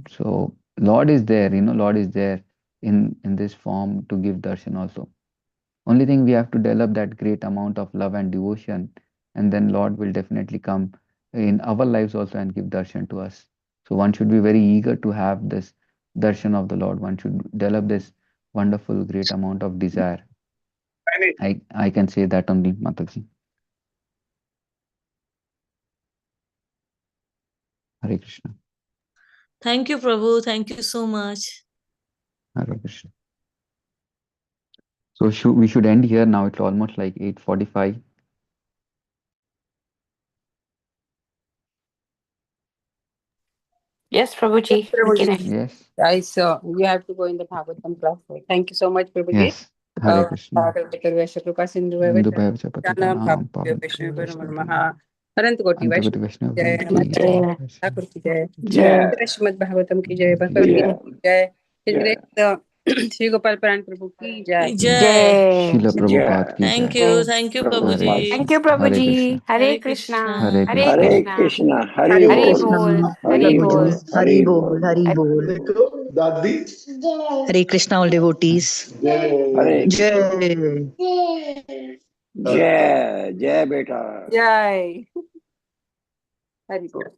So Lord is there, Lord is there in this form to give darshan also. Only thing we have to develop that great amount of love and devotion, and then Lord will definitely come in our lives also and give darshan to us. So one should be very eager to have this darshan of the Lord. One should develop this wonderful, great amount of desire. I can say that only, Mataji. Hare Krishna. Thank you, Prabhu. Thank you so much. Hare Krishna. So we should end here now. It's almost like 8:45. Yes, Prabhuji. We can end. Yes. Guys, you have to go in the Bhagavatam class. So thank you so much, Prabhuji. Yes. Hare Krishna. Hindu Bhaya Chapatitanam Pavan Vishnu Vaishnavi Namaha Anant Koti Vaishnav Antakoti Vaishnav Jai Vrinda Hनुमान Ki Jai. Thakur की जय जय श्रीमद् भागवतम की जय Bhagavad Jai. Gita की जय His जय Grace Shri Gopal प्राण प्रभु की जय Jai. Jai. Srila Prabhupada जय ki Thank jai. you. Jai. Thank you, Hare Prabhupada Prabhuji. Thank Krishna. you, Hare Krishna. Prabhuji. Hare Hare Krishna. Hare Krishna. Hare Hare Krishna. Krishna. Krishna Hari Hare Hari बोल Krishna bol. Hari Hari Hari बोल Bol, bol. Hari Hari Bol, बोल Hari Bol. Hare Krishna, all devotees. हरे Krishna Jai. जय जय बेटा जय हरि बोल